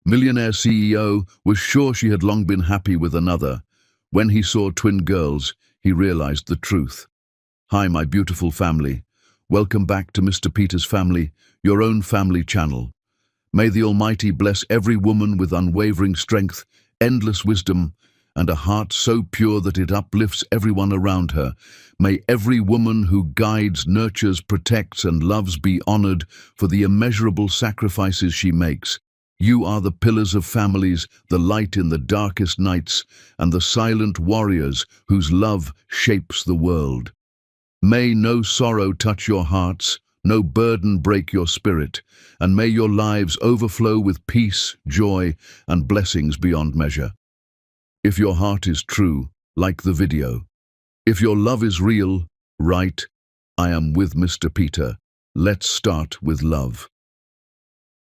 Millionaire CEO was sure she had long been happy with another. When he saw twin girls, he realized the truth. Hi, my beautiful family. Welcome back to Mr. Peter's Family, your own family channel. May the Almighty bless every woman with unwavering strength, endless wisdom, and a heart so pure that it uplifts everyone around her. May every woman who guides, nurtures, protects, and loves be honored for the immeasurable sacrifices she makes. You are the pillars of families, the light in the darkest nights, and the silent warriors whose love shapes the world. May no sorrow touch your hearts, no burden break your spirit, and may your lives overflow with peace, joy, and blessings beyond measure. If your heart is true, like the video. If your love is real, write, I am with Mr. Peter. Let's start with love.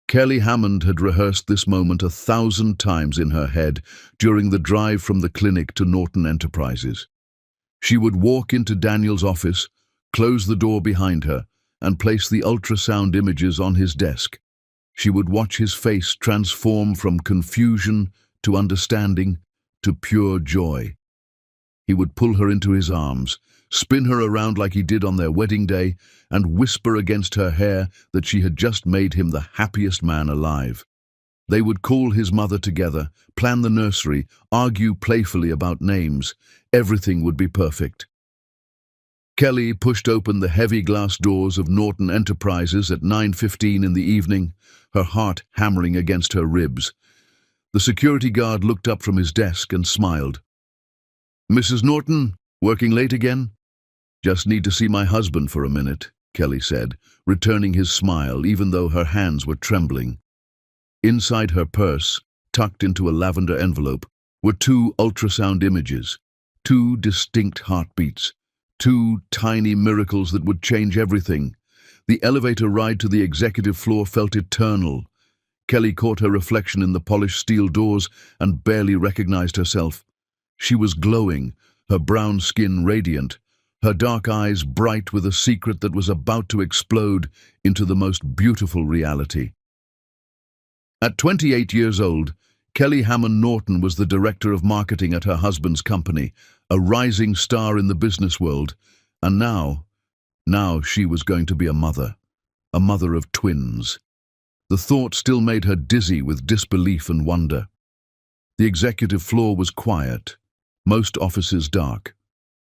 Kelly Hammond had rehearsed this moment 1,000 times in her head during the drive from the clinic to Norton Enterprises. She would walk into Daniel's office, close the door behind her, and place the ultrasound images on his desk. She would watch his face transform from confusion to understanding to pure joy. He would pull her into his arms, spin her around like he did on their wedding day, and whisper against her hair that she had just made him the happiest man alive. They would call his mother together, plan the nursery, argue playfully about names. Everything would be perfect. Kelly pushed open the heavy glass doors of Norton Enterprises at 9:15 in the evening, her heart hammering against her ribs. The security guard looked up from his desk and smiled. Mrs. Norton, working late again? Just need to see my husband for a minute, Kelly said, returning his smile even though her hands were trembling. Inside her purse, tucked into a lavender envelope, were 2 ultrasound images, 2 distinct heartbeats, 2 tiny miracles that would change everything. The elevator ride to the executive floor felt eternal. Kelly caught her reflection in the polished steel doors and barely recognized herself. She was glowing, her brown skin radiant, her dark eyes bright with a secret that was about to explode into the most beautiful reality. At 28 years old, Kelly Hammond Norton was the director of marketing at her husband's company, a rising star in the business world, and now she was going to be a mother of twins. The thought still made her dizzy with disbelief and wonder. The executive floor was quiet, most offices dark.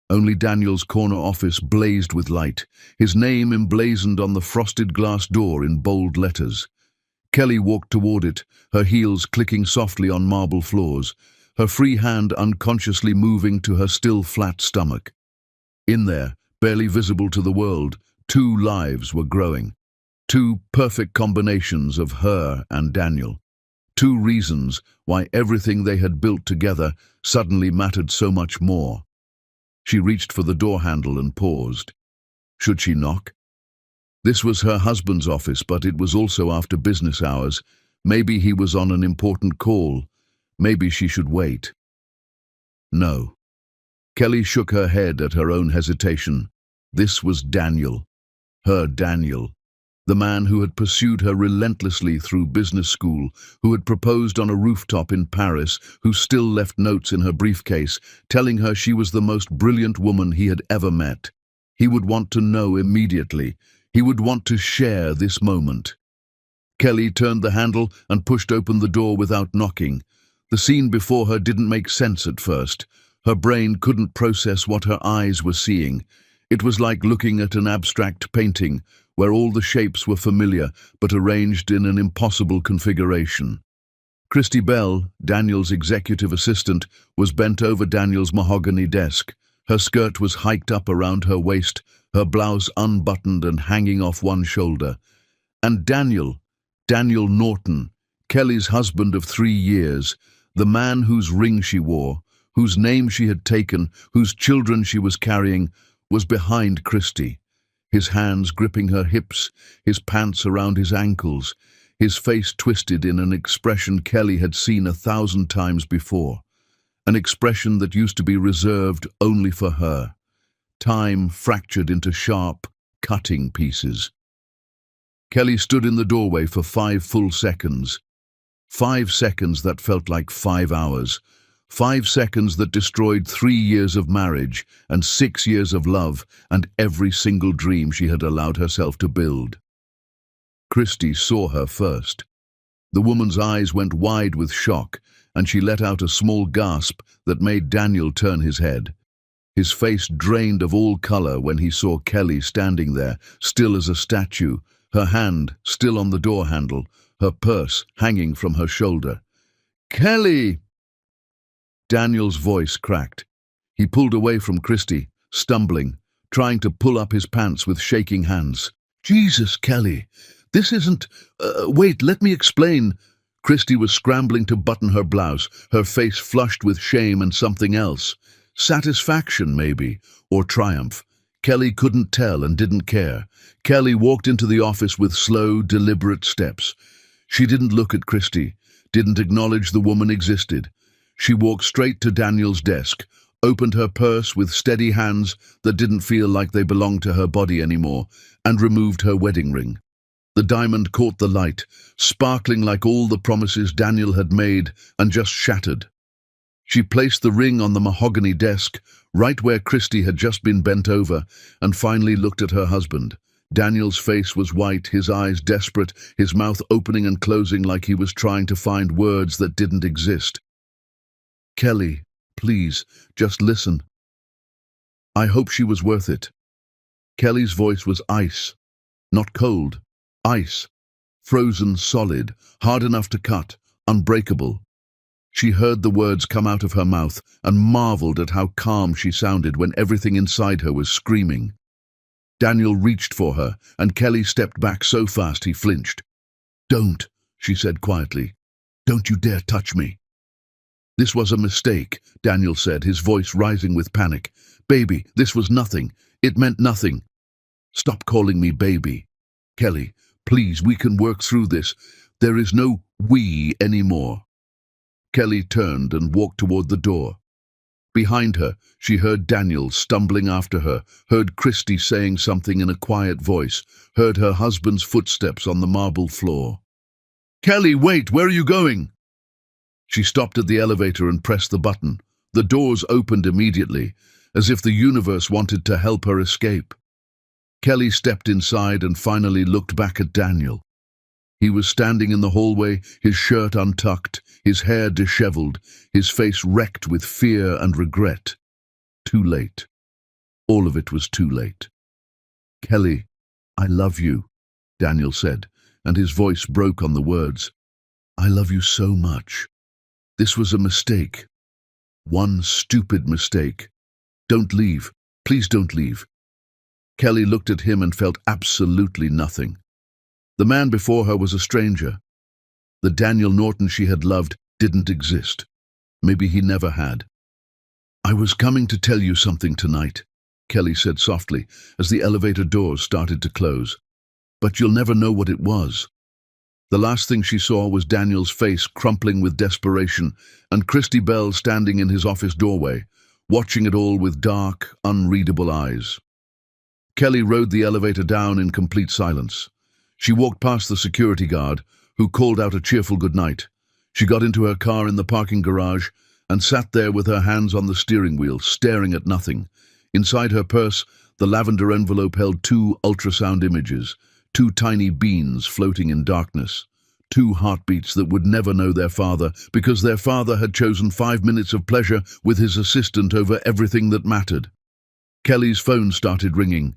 Only Daniel's corner office blazed with light, his name emblazoned on the frosted glass door in bold letters. Kelly walked toward it, her heels clicking softly on marble floors, her free hand unconsciously moving to her still flat stomach. In there, barely visible to the world, 2 lives were growing. 2 perfect combinations of her and Daniel. 2 reasons why everything they had built together suddenly mattered so much more. She reached for the door handle and paused. Should she knock? This was her husband's office, but it was also after business hours. Maybe he was on an important call. Maybe she should wait. No. Kelly shook her head at her own hesitation. This was Daniel. Her Daniel. The man who had pursued her relentlessly through business school, who had proposed on a rooftop in Paris, who still left notes in her briefcase, telling her she was the most brilliant woman he had ever met. He would want to know immediately. He would want to share this moment. Kelly turned the handle and pushed open the door without knocking. The scene before her didn't make sense at first. Her brain couldn't process what her eyes were seeing. It was like looking at an abstract painting, where all the shapes were familiar but arranged in an impossible configuration. Christy Bell, Daniel's executive assistant, was bent over Daniel's mahogany desk. Her skirt was hiked up around her waist, her blouse unbuttoned and hanging off one shoulder. And Daniel Norton, Kelly's husband of 3 years, the man whose ring she wore, whose name she had taken, whose children she was carrying, was behind Christy. His hands gripping her hips, his pants around his ankles, his face twisted in an expression Kelly had seen 1,000 times before, an expression that used to be reserved only for her, time fractured into sharp, cutting pieces. Kelly stood in the doorway for 5 full seconds. 5 seconds that felt like 5 hours. 5 seconds that destroyed 3 years of marriage and 6 years of love and every single dream she had allowed herself to build. Christy saw her first. The woman's eyes went wide with shock, and she let out a small gasp that made Daniel turn his head. His face drained of all color when he saw Kelly standing there, still as a statue, her hand still on the door handle, her purse hanging from her shoulder. "Kelly!" Daniel's voice cracked. He pulled away from Christy, stumbling, trying to pull up his pants with shaking hands. "Jesus, Kelly! This isn't... wait, let me explain." Christy was scrambling to button her blouse, her face flushed with shame and something else. Satisfaction, maybe, or triumph. Kelly couldn't tell and didn't care. Kelly walked into the office with slow, deliberate steps. She didn't look at Christy, didn't acknowledge the woman existed. She walked straight to Daniel's desk, opened her purse with steady hands that didn't feel like they belonged to her body anymore, and removed her wedding ring. The diamond caught the light, sparkling like all the promises Daniel had made and just shattered. She placed the ring on the mahogany desk, right where Christy had just been bent over, and finally looked at her husband. Daniel's face was white, his eyes desperate, his mouth opening and closing like he was trying to find words that didn't exist. "Kelly, please, just listen. I hope she was worth it." Kelly's voice was ice, not cold, ice, frozen solid, hard enough to cut, unbreakable. She heard the words come out of her mouth and marveled at how calm she sounded when everything inside her was screaming. Daniel reached for her, and Kelly stepped back so fast he flinched. "Don't," she said quietly. "Don't you dare touch me." "This was a mistake," Daniel said, his voice rising with panic. "Baby, this was nothing. It meant nothing." "Stop calling me baby. Kelly, please, we can work through this. There is no we anymore." Kelly turned and walked toward the door. Behind her, she heard Daniel stumbling after her, heard Christy saying something in a quiet voice, heard her husband's footsteps on the marble floor. "Kelly, wait! Where are you going?" She stopped at the elevator and pressed the button. The doors opened immediately, as if the universe wanted to help her escape. Kelly stepped inside and finally looked back at Daniel. He was standing in the hallway, his shirt untucked, his hair disheveled, his face wrecked with fear and regret. Too late. All of it was too late. "Kelly, I love you," Daniel said, and his voice broke on the words. "I love you so much. This was a mistake. One stupid mistake. Don't leave. Please don't leave." Kelly looked at him and felt absolutely nothing. The man before her was a stranger. The Daniel Norton she had loved didn't exist. Maybe he never had. "I was coming to tell you something tonight," Kelly said softly as the elevator doors started to close. "But you'll never know what it was." The last thing she saw was Daniel's face crumpling with desperation and Christy Bell standing in his office doorway, watching it all with dark, unreadable eyes. Kelly rode the elevator down in complete silence. She walked past the security guard, who called out a cheerful goodnight. She got into her car in the parking garage and sat there with her hands on the steering wheel, staring at nothing. Inside her purse, the lavender envelope held 2 ultrasound images, 2 tiny beans floating in darkness, 2 heartbeats that would never know their father because their father had chosen 5 minutes of pleasure with his assistant over everything that mattered. Kelly's phone started ringing.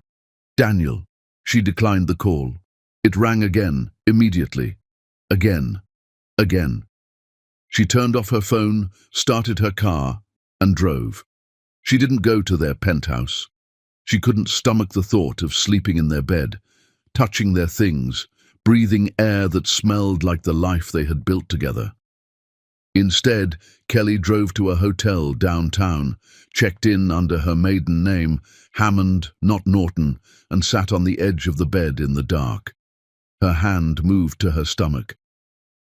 "Daniel." She declined the call. It rang again, immediately. Again. Again. She turned off her phone, started her car, and drove. She didn't go to their penthouse. She couldn't stomach the thought of sleeping in their bed, touching their things, breathing air that smelled like the life they had built together. Instead, Kelly drove to a hotel downtown, checked in under her maiden name, Hammond, not Norton, and sat on the edge of the bed in the dark. Her hand moved to her stomach.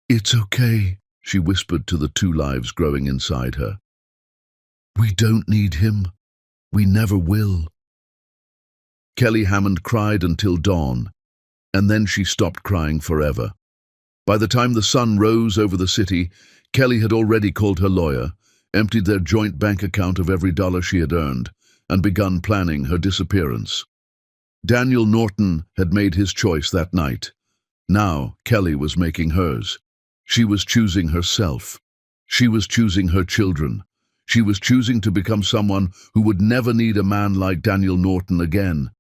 "It's okay," she whispered to the 2 lives growing inside her. "We don't need him. We never will." Kelly Hammond cried until dawn, and then she stopped crying forever. By the time the sun rose over the city, Kelly had already called her lawyer, emptied their joint bank account of every dollar she had earned, and begun planning her disappearance. Daniel Norton had made his choice that night. Now Kelly was making hers. She was choosing herself. She was choosing her children. She was choosing to become someone who would never need a man like Daniel Norton again.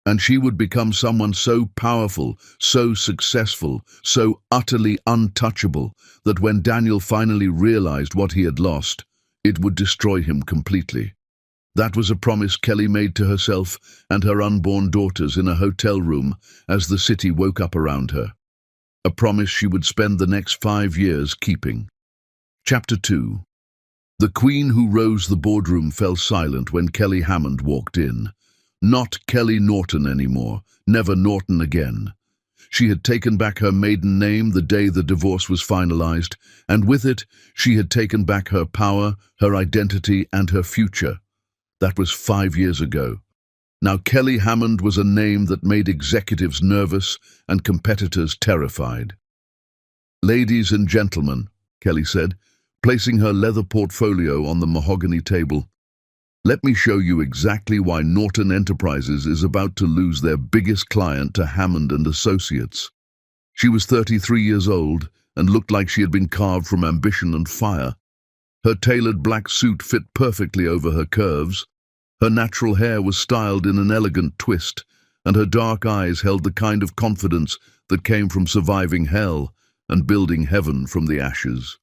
And she would become someone so powerful, so successful, so utterly untouchable, that when Daniel finally realized what he had lost, it would destroy him completely. That was a promise Kelly made to herself and her unborn daughters in a hotel room as the city woke up around her. A promise she would spend the next 5 years keeping. Chapter 2. The Queen who rose the boardroom fell silent when Kelly Hammond walked in. Not Kelly Norton anymore, never Norton again. She had taken back her maiden name the day the divorce was finalized, and with it, she had taken back her power, her identity, and her future. That was 5 years ago. Now Kelly Hammond was a name that made executives nervous and competitors terrified. "Ladies and gentlemen," Kelly said, placing her leather portfolio on the mahogany table, "let me show you exactly why Norton Enterprises is about to lose their biggest client to Hammond and Associates." She was 33 years old and looked like she had been carved from ambition and fire. Her tailored black suit fit perfectly over her curves. Her natural hair was styled in an elegant twist, and her dark eyes held the kind of confidence that came from surviving hell and building heaven from the ashes.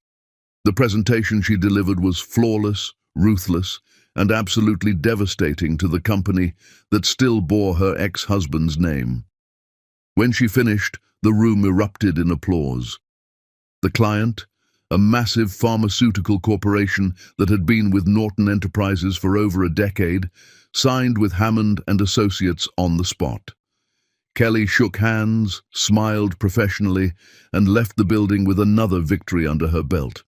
The presentation she delivered was flawless, ruthless, and absolutely devastating to the company that still bore her ex-husband's name. When she finished, the room erupted in applause. The client, a massive pharmaceutical corporation that had been with Norton Enterprises for over a decade, signed with Hammond and Associates on the spot. Kelly shook hands, smiled professionally, and left the building with another victory under her belt.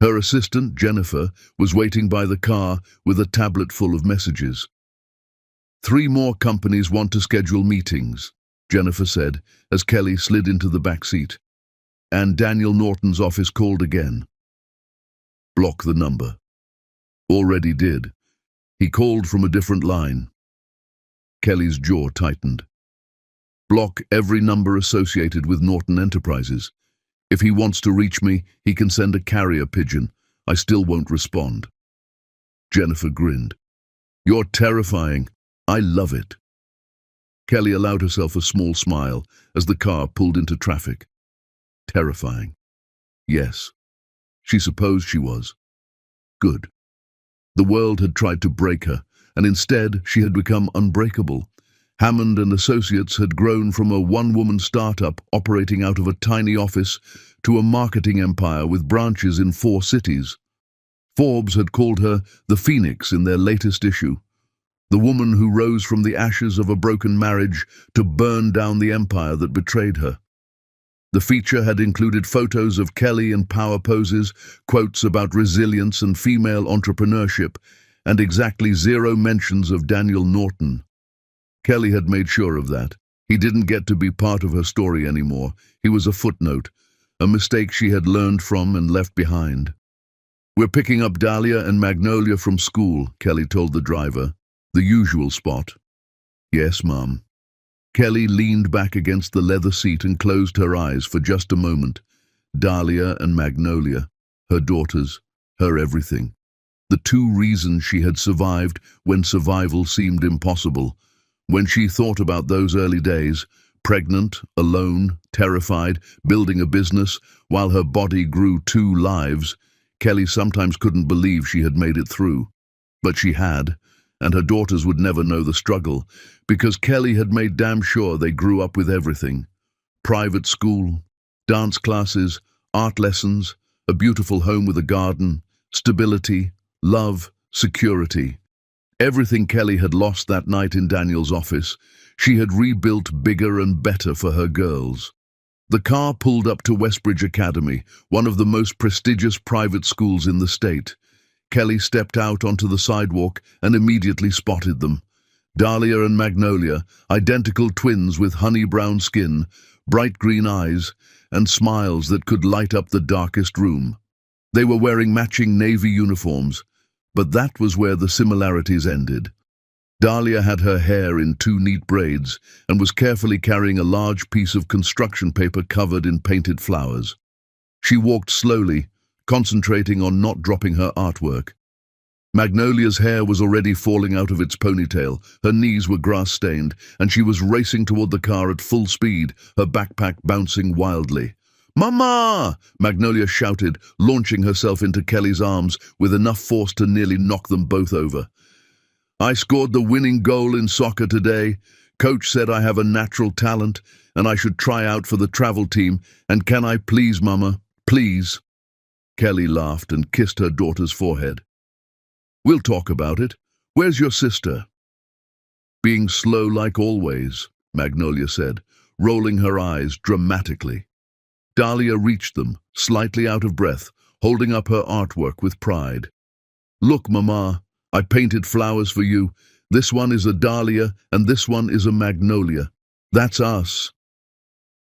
Her assistant, Jennifer, was waiting by the car with a tablet full of messages. "3 more companies want to schedule meetings," Jennifer said as Kelly slid into the back seat. "And Daniel Norton's office called again." "Block the number." "Already did. He called from a different line." Kelly's jaw tightened. "Block every number associated with Norton Enterprises. If he wants to reach me, he can send a carrier pigeon. I still won't respond." Jennifer grinned. "You're terrifying. I love it." Kelly allowed herself a small smile as the car pulled into traffic. Terrifying. Yes. She supposed she was. Good. The world had tried to break her, and instead she had become unbreakable. Hammond and Associates had grown from a one-woman startup operating out of a tiny office to a marketing empire with branches in 4 cities. Forbes had called her the Phoenix in their latest issue, the woman who rose from the ashes of a broken marriage to burn down the empire that betrayed her. The feature had included photos of Kelly in power poses, quotes about resilience and female entrepreneurship, and exactly 0 mentions of Daniel Norton. Kelly had made sure of that. He didn't get to be part of her story anymore. He was a footnote, a mistake she had learned from and left behind. "We're picking up Dahlia and Magnolia from school," Kelly told the driver. "The usual spot." "Yes, Mom." Kelly leaned back against the leather seat and closed her eyes for just a moment. Dahlia and Magnolia, her daughters, her everything. The 2 reasons she had survived when survival seemed impossible. When she thought about those early days, pregnant, alone, terrified, building a business, while her body grew 2 lives, Kelly sometimes couldn't believe she had made it through. But she had, and her daughters would never know the struggle, because Kelly had made damn sure they grew up with everything. Private school, dance classes, art lessons, a beautiful home with a garden, stability, love, security. Everything Kelly had lost that night in Daniel's office, she had rebuilt bigger and better for her girls. The car pulled up to Westbridge Academy, one of the most prestigious private schools in the state. Kelly stepped out onto the sidewalk and immediately spotted them. Dahlia and Magnolia, identical twins with honey-brown skin, bright green eyes, and smiles that could light up the darkest room. They were wearing matching navy uniforms, but that was where the similarities ended. Dahlia had her hair in 2 neat braids and was carefully carrying a large piece of construction paper covered in painted flowers. She walked slowly, concentrating on not dropping her artwork. Magnolia's hair was already falling out of its ponytail, her knees were grass-stained, and she was racing toward the car at full speed, her backpack bouncing wildly. "Mama!" Magnolia shouted, launching herself into Kelly's arms with enough force to nearly knock them both over. "I scored the winning goal in soccer today. Coach said I have a natural talent, and I should try out for the travel team, and can I please, Mama? Please?" Kelly laughed and kissed her daughter's forehead. "We'll talk about it. Where's your sister?" "Being slow like always," Magnolia said, rolling her eyes dramatically. Dahlia reached them, slightly out of breath, holding up her artwork with pride. "Look, Mama, I painted flowers for you. This one is a dahlia, and this one is a magnolia. That's us."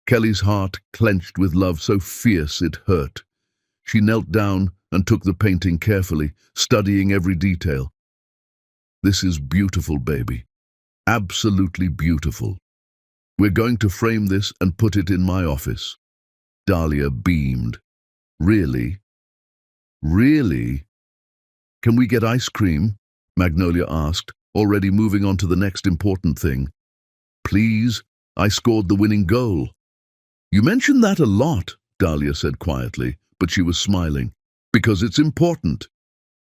Kelly's heart clenched with love so fierce it hurt. She knelt down and took the painting carefully, studying every detail. "This is beautiful, baby. Absolutely beautiful. We're going to frame this and put it in my office." Dahlia beamed. "Really? Really? Can we get ice cream?" Magnolia asked, already moving on to the next important thing. "Please, I scored the winning goal." "You mention that a lot," Dahlia said quietly, but she was smiling. "Because it's important."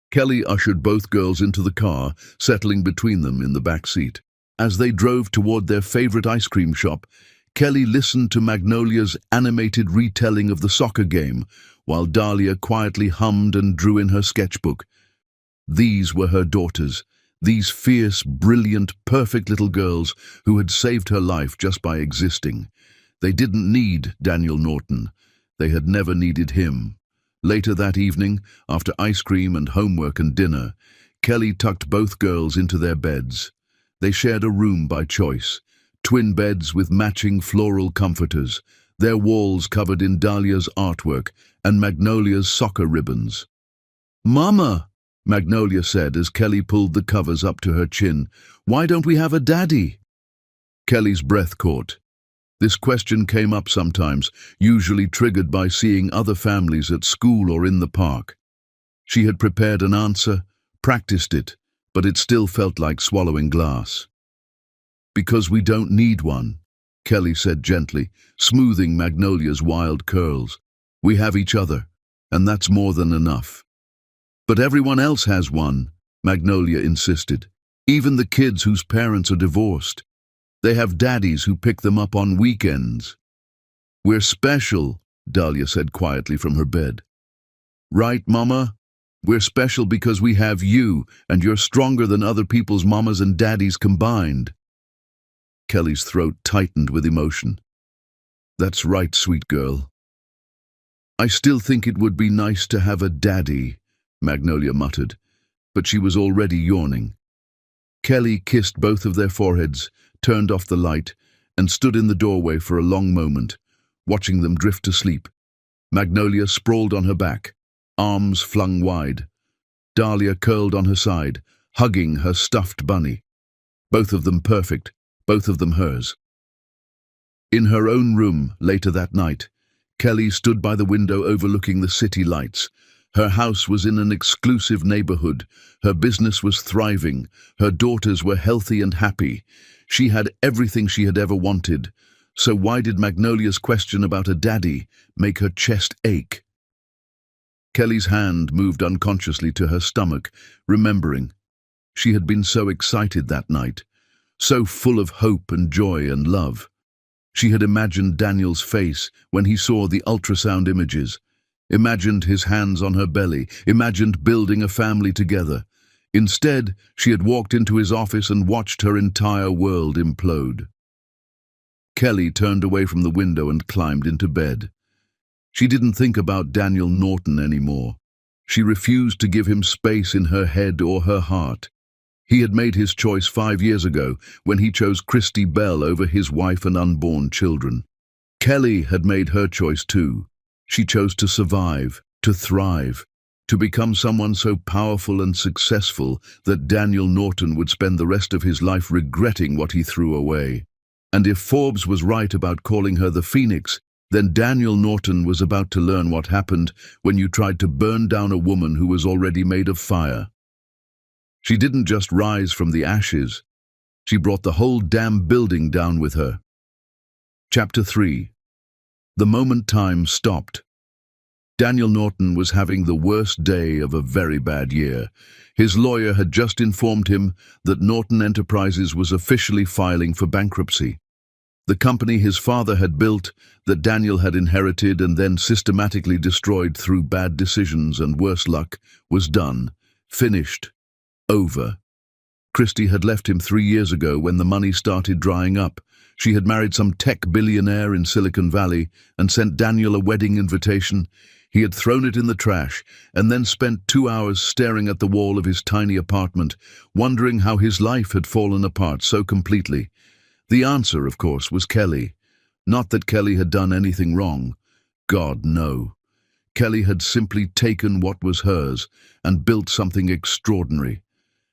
Kelly ushered both girls into the car, settling between them in the back seat. As they drove toward their favorite ice cream shop, Kelly listened to Magnolia's animated retelling of the soccer game, while Dahlia quietly hummed and drew in her sketchbook. These were her daughters, these fierce, brilliant, perfect little girls who had saved her life just by existing. They didn't need Daniel Norton. They had never needed him. Later that evening, after ice cream and homework and dinner, Kelly tucked both girls into their beds. They shared a room by choice, twin beds with matching floral comforters, their walls covered in Dahlia's artwork and Magnolia's soccer ribbons. "Mama," Magnolia said as Kelly pulled the covers up to her chin, "why don't we have a daddy?" Kelly's breath caught. This question came up sometimes, usually triggered by seeing other families at school or in the park. She had prepared an answer, practiced it, but it still felt like swallowing glass. "Because we don't need one," Kelly said gently, smoothing Magnolia's wild curls. "We have each other, and that's more than enough." "But everyone else has one," Magnolia insisted. "Even the kids whose parents are divorced. They have daddies who pick them up on weekends." "We're special," Dahlia said quietly from her bed. "Right, Mama? We're special because we have you, and you're stronger than other people's mamas and daddies combined." Kelly's throat tightened with emotion. "That's right, sweet girl." "I still think it would be nice to have a daddy," Magnolia muttered, but she was already yawning. Kelly kissed both of their foreheads, turned off the light, and stood in the doorway for a long moment, watching them drift to sleep. Magnolia sprawled on her back, arms flung wide. Dahlia curled on her side, hugging her stuffed bunny. Both of them perfect, both of them hers. In her own room, later that night, Kelly stood by the window overlooking the city lights. Her house was in an exclusive neighborhood. Her business was thriving. Her daughters were healthy and happy. She had everything she had ever wanted. So why did Magnolia's question about a daddy make her chest ache? Kelly's hand moved unconsciously to her stomach, remembering. She had been so excited that night, so full of hope and joy and love. She had imagined Daniel's face when he saw the ultrasound images, imagined his hands on her belly, imagined building a family together. Instead, she had walked into his office and watched her entire world implode. Kelly turned away from the window and climbed into bed. She didn't think about Daniel Norton anymore. She refused to give him space in her head or her heart. He had made his choice 5 years ago when he chose Christy Bell over his wife and unborn children. Kelly had made her choice too. She chose to survive, to thrive, to become someone so powerful and successful that Daniel Norton would spend the rest of his life regretting what he threw away. And if Forbes was right about calling her the Phoenix, then Daniel Norton was about to learn what happened when you tried to burn down a woman who was already made of fire. She didn't just rise from the ashes, she brought the whole damn building down with her. Chapter 3. The moment time stopped. Daniel Norton was having the worst day of a very bad year. His lawyer had just informed him that Norton Enterprises was officially filing for bankruptcy. The company his father had built, that Daniel had inherited and then systematically destroyed through bad decisions and worse luck, was done, finished, over. Christie had left him 3 years ago when the money started drying up. She had married some tech billionaire in Silicon Valley and sent Daniel a wedding invitation. He had thrown it in the trash and then spent 2 hours staring at the wall of his tiny apartment, wondering how his life had fallen apart so completely. The answer, of course, was Kelly. Not that Kelly had done anything wrong. God, no. Kelly had simply taken what was hers and built something extraordinary.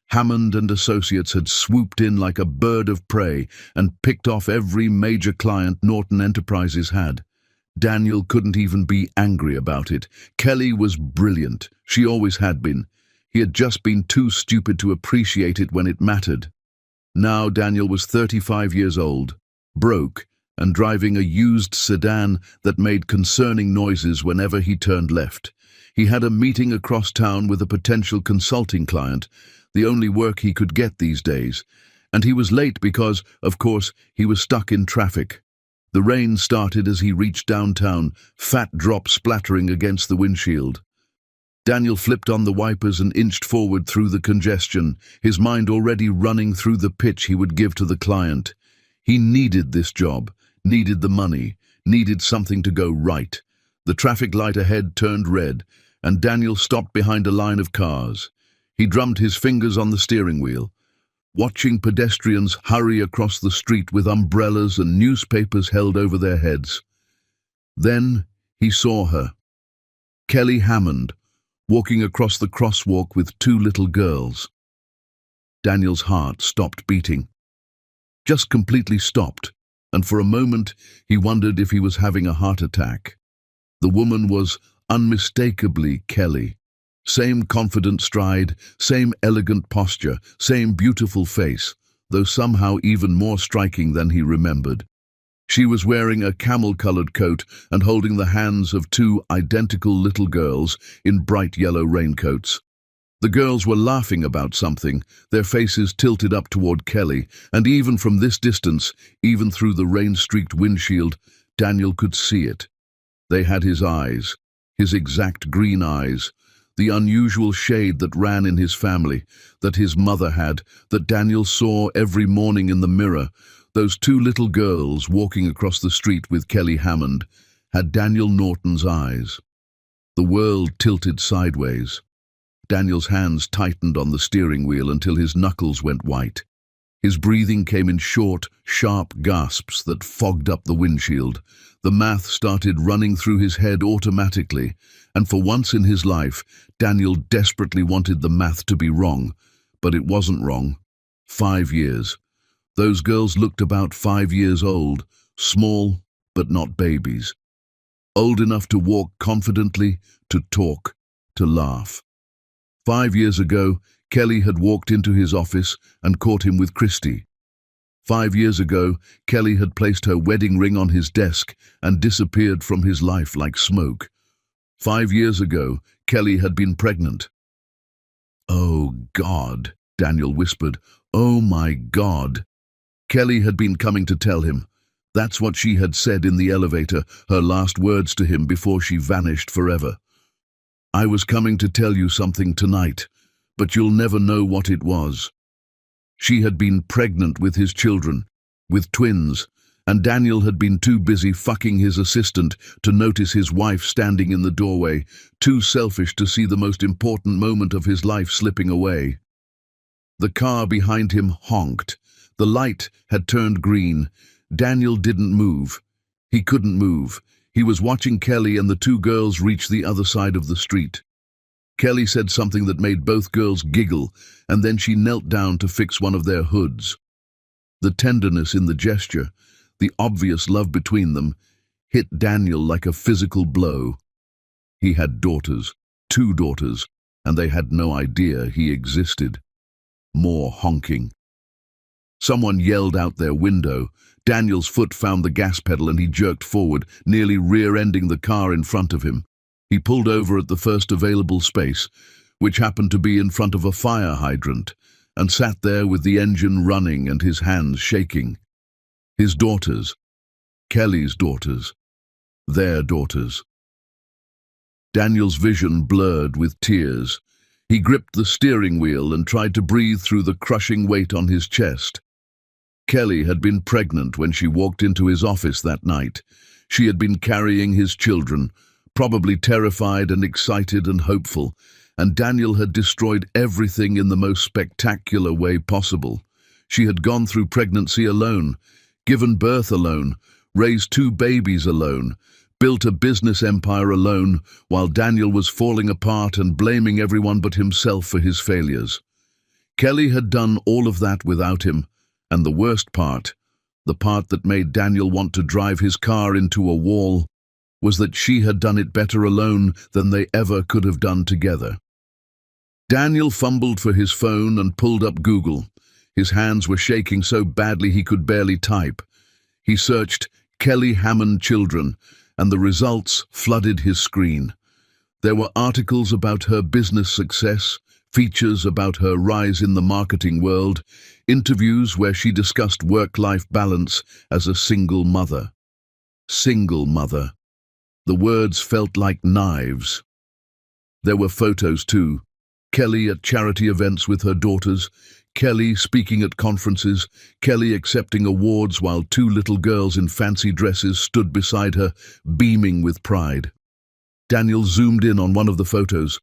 Hammond and Associates had swooped in like a bird of prey and picked off every major client Norton Enterprises had. Daniel couldn't even be angry about it. Kelly was brilliant. She always had been. He had just been too stupid to appreciate it when it mattered. Now Daniel was 35 years old, broke, and driving a used sedan that made concerning noises whenever he turned left. He had a meeting across town with a potential consulting client, the only work he could get these days, and he was late because, of course, he was stuck in traffic. The rain started as he reached downtown, fat drops splattering against the windshield. Daniel flipped on the wipers and inched forward through the congestion, his mind already running through the pitch he would give to the client. He needed this job, needed the money, needed something to go right. The traffic light ahead turned red, and Daniel stopped behind a line of cars. He drummed his fingers on the steering wheel, watching pedestrians hurry across the street with umbrellas and newspapers held over their heads. Then he saw her. Kelly Hammond, walking across the crosswalk with 2 little girls. Daniel's heart stopped beating. Just completely stopped, and for a moment he wondered if he was having a heart attack. The woman was unmistakably Kelly. Same confident stride, same elegant posture, same beautiful face, though somehow even more striking than he remembered. She was wearing a camel-colored coat and holding the hands of 2 identical little girls in bright yellow raincoats. The girls were laughing about something, their faces tilted up toward Kelly, and even from this distance, even through the rain-streaked windshield, Daniel could see it. They had his eyes, his exact green eyes, the unusual shade that ran in his family, that his mother had, that Daniel saw every morning in the mirror. Those 2 little girls walking across the street with Kelly Hammond had Daniel Norton's eyes. The world tilted sideways. Daniel's hands tightened on the steering wheel until his knuckles went white. His breathing came in short, sharp gasps that fogged up the windshield. The math started running through his head automatically, and for once in his life, Daniel desperately wanted the math to be wrong, but it wasn't wrong. 5 years. Those girls looked about 5 years old, small but not babies. Old enough to walk confidently, to talk, to laugh. 5 years ago, Kelly had walked into his office and caught him with Christie. 5 years ago, Kelly had placed her wedding ring on his desk and disappeared from his life like smoke. 5 years ago, Kelly had been pregnant. "Oh, God," Daniel whispered. "Oh, my God." Kelly had been coming to tell him. That's what she had said in the elevator, her last words to him before she vanished forever. "I was coming to tell you something tonight, but you'll never know what it was." She had been pregnant with his children, with twins, and Daniel had been too busy fucking his assistant to notice his wife standing in the doorway, too selfish to see the most important moment of his life slipping away. The car behind him honked. The light had turned green. Daniel didn't move. He couldn't move. He was watching Kelly and the two girls reach the other side of the street. Kelly said something that made both girls giggle, and then she knelt down to fix one of their hoods. The tenderness in the gesture, the obvious love between them, hit Daniel like a physical blow. He had daughters, 2 daughters, and they had no idea he existed. More honking. Someone yelled out their window. Daniel's foot found the gas pedal and he jerked forward, nearly rear-ending the car in front of him. He pulled over at the first available space, which happened to be in front of a fire hydrant, and sat there with the engine running and his hands shaking. His daughters, Kelly's daughters, their daughters. Daniel's vision blurred with tears. He gripped the steering wheel and tried to breathe through the crushing weight on his chest. Kelly had been pregnant when she walked into his office that night. She had been carrying his children, probably terrified and excited and hopeful, and Daniel had destroyed everything in the most spectacular way possible. She had gone through pregnancy alone, given birth alone, raised 2 babies alone, built a business empire alone, while Daniel was falling apart and blaming everyone but himself for his failures. Kelly had done all of that without him, and the worst part, the part that made Daniel want to drive his car into a wall, was that she had done it better alone than they ever could have done together. Daniel fumbled for his phone and pulled up Google. His hands were shaking so badly he could barely type. He searched Kelly Hammond children, and the results flooded his screen. There were articles about her business success, features about her rise in the marketing world, interviews where she discussed work-life balance as a single mother. Single mother. The words felt like knives. There were photos too. Kelly at charity events with her daughters, Kelly speaking at conferences, Kelly accepting awards while 2 little girls in fancy dresses stood beside her, beaming with pride. Daniel zoomed in on one of the photos.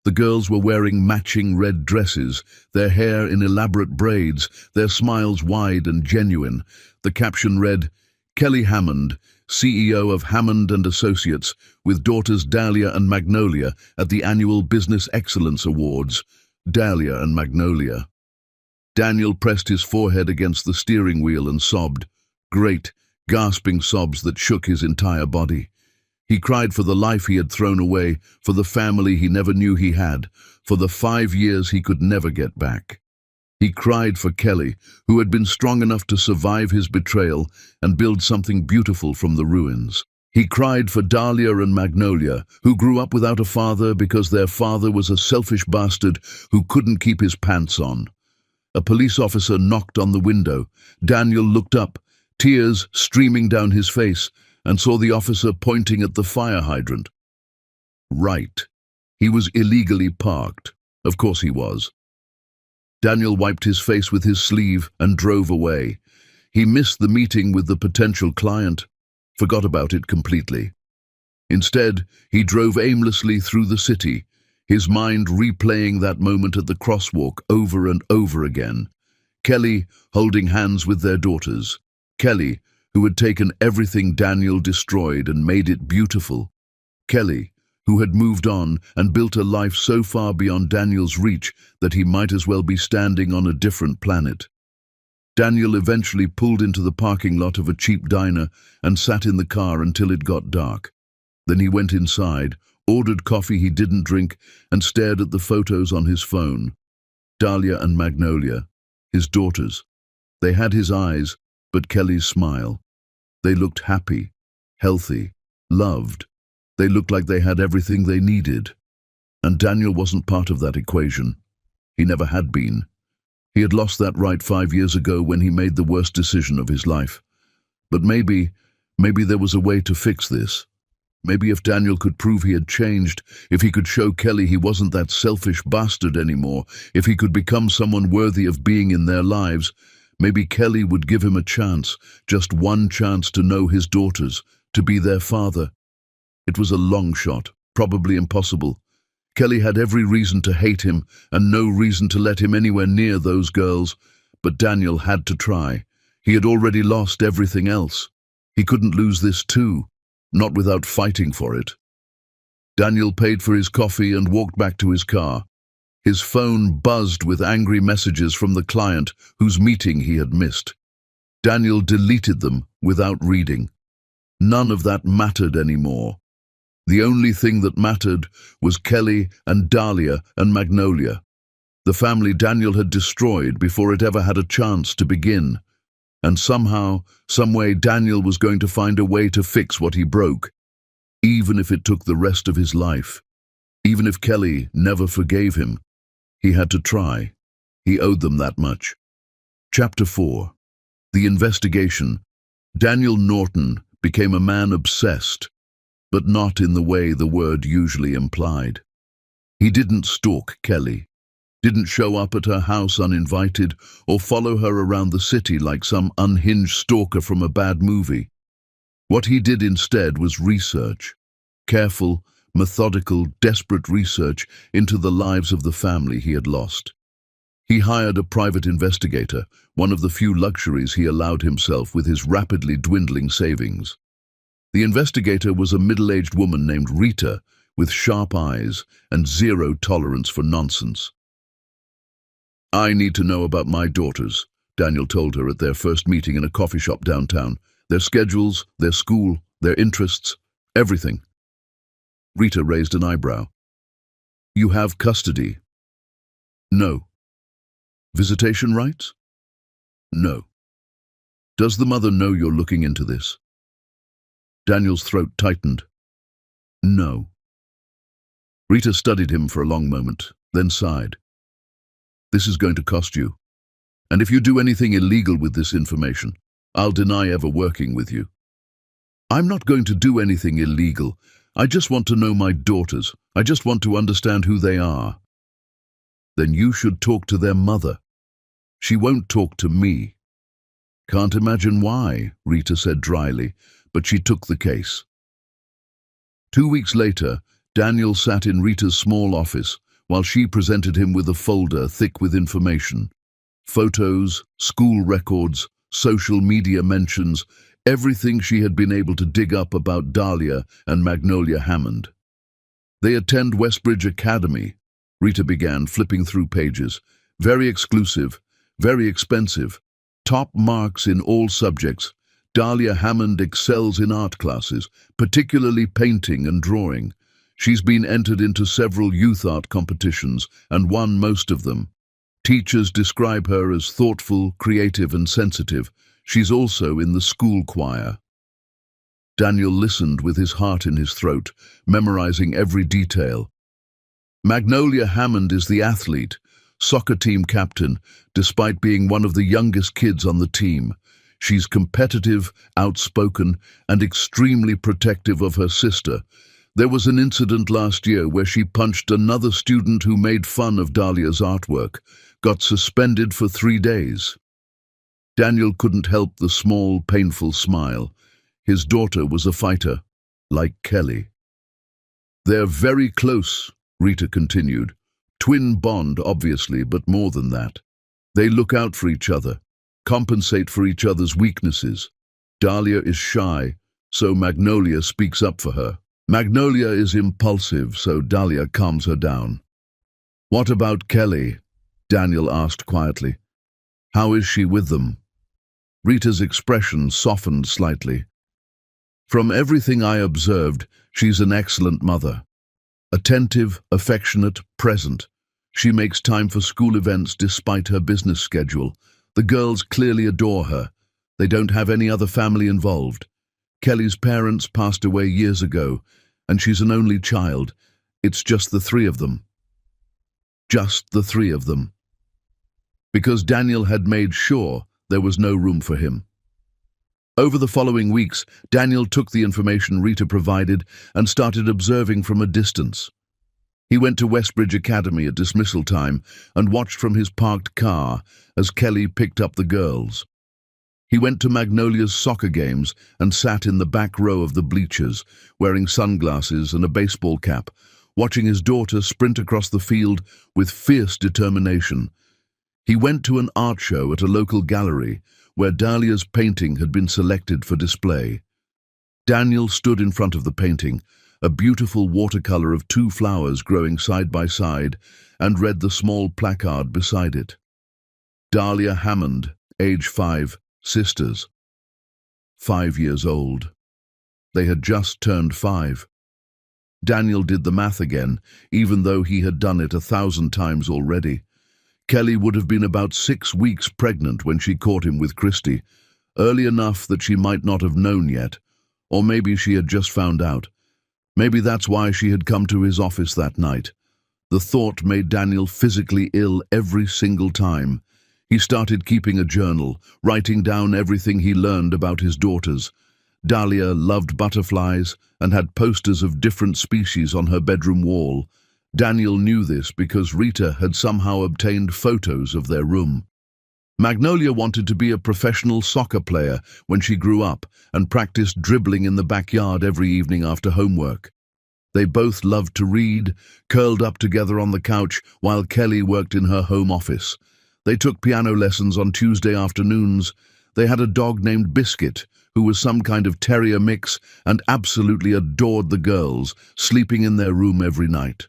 The girls were wearing matching red dresses, their hair in elaborate braids, their smiles wide and genuine. The caption read, "Kelly Hammond, CEO of Hammond & Associates, with daughters Dahlia and Magnolia at the annual Business Excellence Awards." Dahlia and Magnolia. Daniel pressed his forehead against the steering wheel and sobbed. Great, gasping sobs that shook his entire body. He cried for the life he had thrown away, for the family he never knew he had, for the 5 years he could never get back. He cried for Kelly, who had been strong enough to survive his betrayal and build something beautiful from the ruins. He cried for Dahlia and Magnolia, who grew up without a father because their father was a selfish bastard who couldn't keep his pants on. A police officer knocked on the window. Daniel looked up, tears streaming down his face, and saw the officer pointing at the fire hydrant. Right. He was illegally parked. Of course he was. Daniel wiped his face with his sleeve and drove away. He missed the meeting with the potential client, forgot about it completely. Instead, he drove aimlessly through the city, his mind replaying that moment at the crosswalk over and over again. Kelly holding hands with their daughters. Kelly, who had taken everything Daniel destroyed and made it beautiful. Kelly, who had moved on and built a life so far beyond Daniel's reach that he might as well be standing on a different planet. Daniel eventually pulled into the parking lot of a cheap diner and sat in the car until it got dark. Then he went inside, ordered coffee he didn't drink, and stared at the photos on his phone. Dahlia and Magnolia, his daughters. They had his eyes, but Kelly's smile. They looked happy, healthy, loved. They looked like they had everything they needed. And Daniel wasn't part of that equation. He never had been. He had lost that right 5 years ago when he made the worst decision of his life. But maybe there was a way to fix this. Maybe if Daniel could prove he had changed, if he could show Kelly he wasn't that selfish bastard anymore, if he could become someone worthy of being in their lives, maybe Kelly would give him a chance, just one chance to know his daughters, to be their father. It was a long shot, probably impossible. Kelly had every reason to hate him and no reason to let him anywhere near those girls, but Daniel had to try. He had already lost everything else. He couldn't lose this too, not without fighting for it. Daniel paid for his coffee and walked back to his car. His phone buzzed with angry messages from the client whose meeting he had missed. Daniel deleted them without reading. None of that mattered anymore. The only thing that mattered was Kelly and Dahlia and Magnolia, the family Daniel had destroyed before it ever had a chance to begin. And somehow, someway, Daniel was going to find a way to fix what he broke, even if it took the rest of his life. Even if Kelly never forgave him, he had to try. He owed them that much. Chapter 4. The Investigation. Daniel Norton became a man obsessed, but not in the way the word usually implied. He didn't stalk Kelly, didn't show up at her house uninvited, or follow her around the city like some unhinged stalker from a bad movie. What he did instead was research. Careful, methodical, desperate research into the lives of the family he had lost. He hired a private investigator, one of the few luxuries he allowed himself with his rapidly dwindling savings. The investigator was a middle-aged woman named Rita, with sharp eyes and zero tolerance for nonsense. "I need to know about my daughters," Daniel told her at their first meeting in a coffee shop downtown. "Their schedules, their school, their interests, everything." Rita raised an eyebrow. "You have custody?" "No." "Visitation rights?" "No." "Does the mother know you're looking into this?" Daniel's throat tightened. "No." Rita studied him for a long moment, then sighed. "This is going to cost you. And if you do anything illegal with this information, I'll deny ever working with you." "I'm not going to do anything illegal. I just want to know my daughters. I just want to understand who they are." "Then you should talk to their mother. She won't talk to me." "Can't imagine why," Rita said dryly, but she took the case. 2 weeks later, Daniel sat in Rita's small office while she presented him with a folder thick with information. Photos, school records, social media mentions, everything she had been able to dig up about Dahlia and Magnolia Hammond. "They attend Westbridge Academy," Rita began, flipping through pages. "Very exclusive, very expensive. Top marks in all subjects. Dahlia Hammond excels in art classes, particularly painting and drawing. She's been entered into several youth art competitions and won most of them. Teachers describe her as thoughtful, creative and sensitive. She's also in the school choir." Daniel listened with his heart in his throat, memorizing every detail. "Magnolia Hammond is the athlete, soccer team captain, despite being one of the youngest kids on the team. She's competitive, outspoken, and extremely protective of her sister. There was an incident last year where she punched another student who made fun of Dahlia's artwork, got suspended for 3 days. Daniel couldn't help the small, painful smile. His daughter was a fighter, like Kelly. "They're very close," Rita continued. "Twin bond, obviously, but more than that. They look out for each other, compensate for each other's weaknesses. Dahlia is shy, so Magnolia speaks up for her. Magnolia is impulsive, so Dahlia calms her down." "What about Kelly?" Daniel asked quietly. "How is she with them?" Rita's expression softened slightly. "From everything I observed, she's an excellent mother. Attentive, affectionate, present. She makes time for school events despite her business schedule. The girls clearly adore her. They don't have any other family involved. Kelly's parents passed away years ago, and she's an only child. It's just the 3 of them." Just the 3 of them. Because Daniel had made sure there was no room for him. Over the following weeks, Daniel took the information Rita provided and started observing from a distance. He went to Westbridge Academy at dismissal time and watched from his parked car as Kelly picked up the girls. He went to Magnolia's soccer games and sat in the back row of the bleachers, wearing sunglasses and a baseball cap, watching his daughter sprint across the field with fierce determination. He went to an art show at a local gallery where Dahlia's painting had been selected for display. Daniel stood in front of the painting, a beautiful watercolor of two flowers growing side by side, and read the small placard beside it. Dahlia Hammond, age 5, sisters. 5 years old. They had just turned 5. Daniel did the math again, even though he had done it 1,000 times already. Kelly would have been about 6 weeks pregnant when she caught him with Christy, early enough that she might not have known yet, or maybe she had just found out. Maybe that's why she had come to his office that night. The thought made Daniel physically ill every single time. He started keeping a journal, writing down everything he learned about his daughters. Dahlia loved butterflies and had posters of different species on her bedroom wall. Daniel knew this because Rita had somehow obtained photos of their room. Magnolia wanted to be a professional soccer player when she grew up and practiced dribbling in the backyard every evening after homework. They both loved to read, curled up together on the couch while Kelly worked in her home office. They took piano lessons on Tuesday afternoons. They had a dog named Biscuit, who was some kind of terrier mix and absolutely adored the girls, sleeping in their room every night.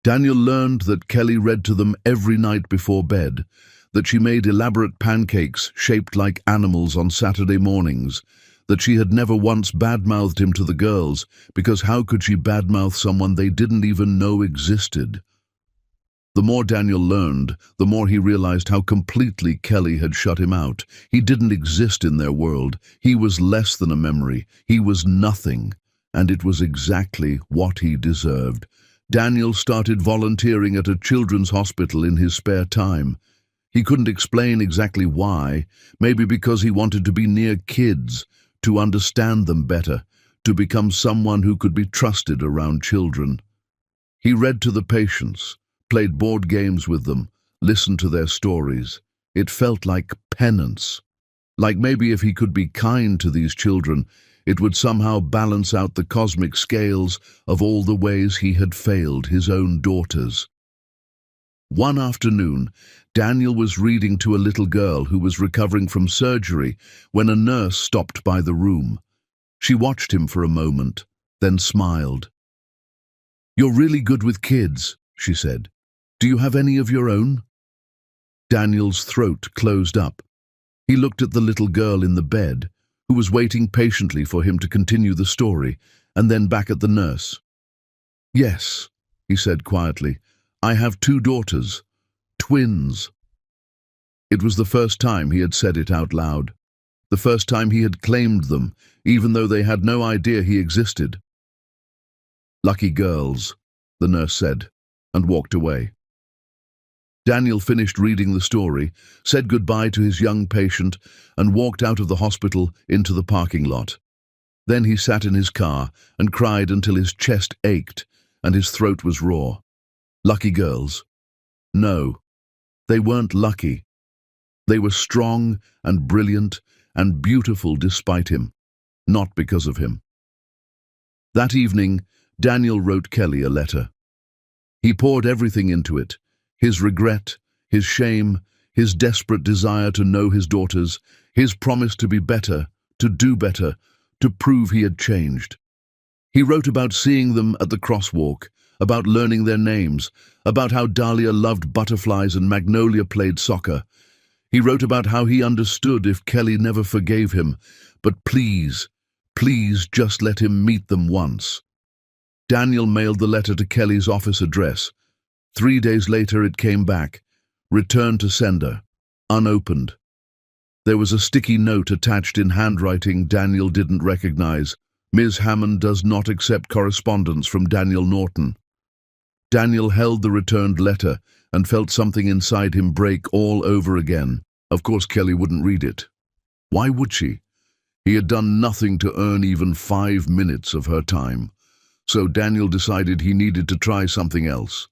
Daniel learned that Kelly read to them every night before bed, that she made elaborate pancakes shaped like animals on Saturday mornings, that she had never once badmouthed him to the girls, because how could she badmouth someone they didn't even know existed? The more Daniel learned, the more he realized how completely Kelly had shut him out. He didn't exist in their world. He was less than a memory. He was nothing, and it was exactly what he deserved. Daniel started volunteering at a children's hospital in his spare time. He couldn't explain exactly why, maybe because he wanted to be near kids, to understand them better, to become someone who could be trusted around children. He read to the patients, played board games with them, listened to their stories. It felt like penance. Like maybe if he could be kind to these children, it would somehow balance out the cosmic scales of all the ways he had failed his own daughters. One afternoon, Daniel was reading to a little girl who was recovering from surgery when a nurse stopped by the room. She watched him for a moment, then smiled. "You're really good with kids," she said. "Do you have any of your own?" Daniel's throat closed up. He looked at the little girl in the bed, who was waiting patiently for him to continue the story, and then back at the nurse. "Yes," he said quietly, "I have 2 daughters, twins." It was the first time he had said it out loud, the first time he had claimed them, even though they had no idea he existed. "Lucky girls," the nurse said, and walked away. Daniel finished reading the story, said goodbye to his young patient, and walked out of the hospital into the parking lot. Then he sat in his car and cried until his chest ached and his throat was raw. Lucky girls? No, they weren't lucky. They were strong and brilliant and beautiful despite him, not because of him. That evening, Daniel wrote Kelly a letter. He poured everything into it, his regret, his shame, his desperate desire to know his daughters, his promise to be better, to do better, to prove he had changed. He wrote about seeing them at the crosswalk, about learning their names, about how Dahlia loved butterflies and Magnolia played soccer. He wrote about how he understood if Kelly never forgave him, but please, please just let him meet them once. Daniel mailed the letter to Kelly's office address. 3 days later it came back, returned to sender, unopened. There was a sticky note attached in handwriting Daniel didn't recognize. "Ms. Hammond does not accept correspondence from Daniel Norton." Daniel held the returned letter and felt something inside him break all over again. Of course Kelly wouldn't read it. Why would she? He had done nothing to earn even 5 minutes of her time. So Daniel decided he needed to try something else.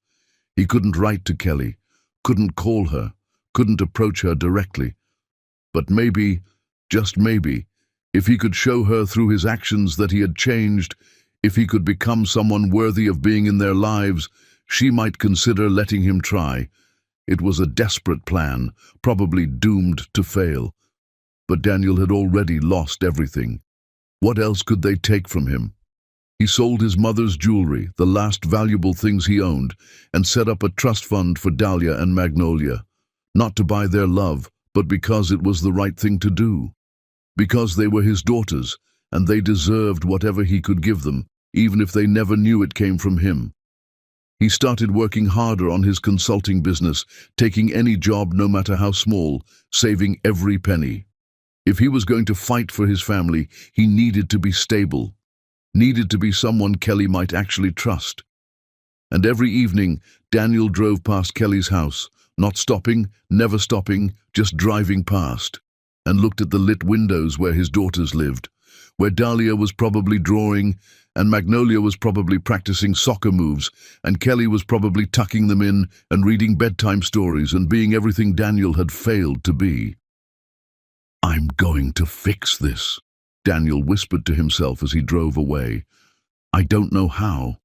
He couldn't write to Kelly, couldn't call her, couldn't approach her directly. But maybe, just maybe, if he could show her through his actions that he had changed, if he could become someone worthy of being in their lives, she might consider letting him try. It was a desperate plan, probably doomed to fail. But Daniel had already lost everything. What else could they take from him? He sold his mother's jewelry, the last valuable things he owned, and set up a trust fund for Dahlia and Magnolia, not to buy their love, but because it was the right thing to do. Because they were his daughters, and they deserved whatever he could give them, even if they never knew it came from him. He started working harder on his consulting business, taking any job no matter how small, saving every penny. If he was going to fight for his family, he needed to be stable, needed to be someone Kelly might actually trust. And every evening, Daniel drove past Kelly's house, not stopping, never stopping, just driving past, and looked at the lit windows where his daughters lived, where Dahlia was probably drawing, and Magnolia was probably practicing soccer moves, and Kelly was probably tucking them in and reading bedtime stories and being everything Daniel had failed to be. "I'm going to fix this," Daniel whispered to himself as he drove away. "I don't know how,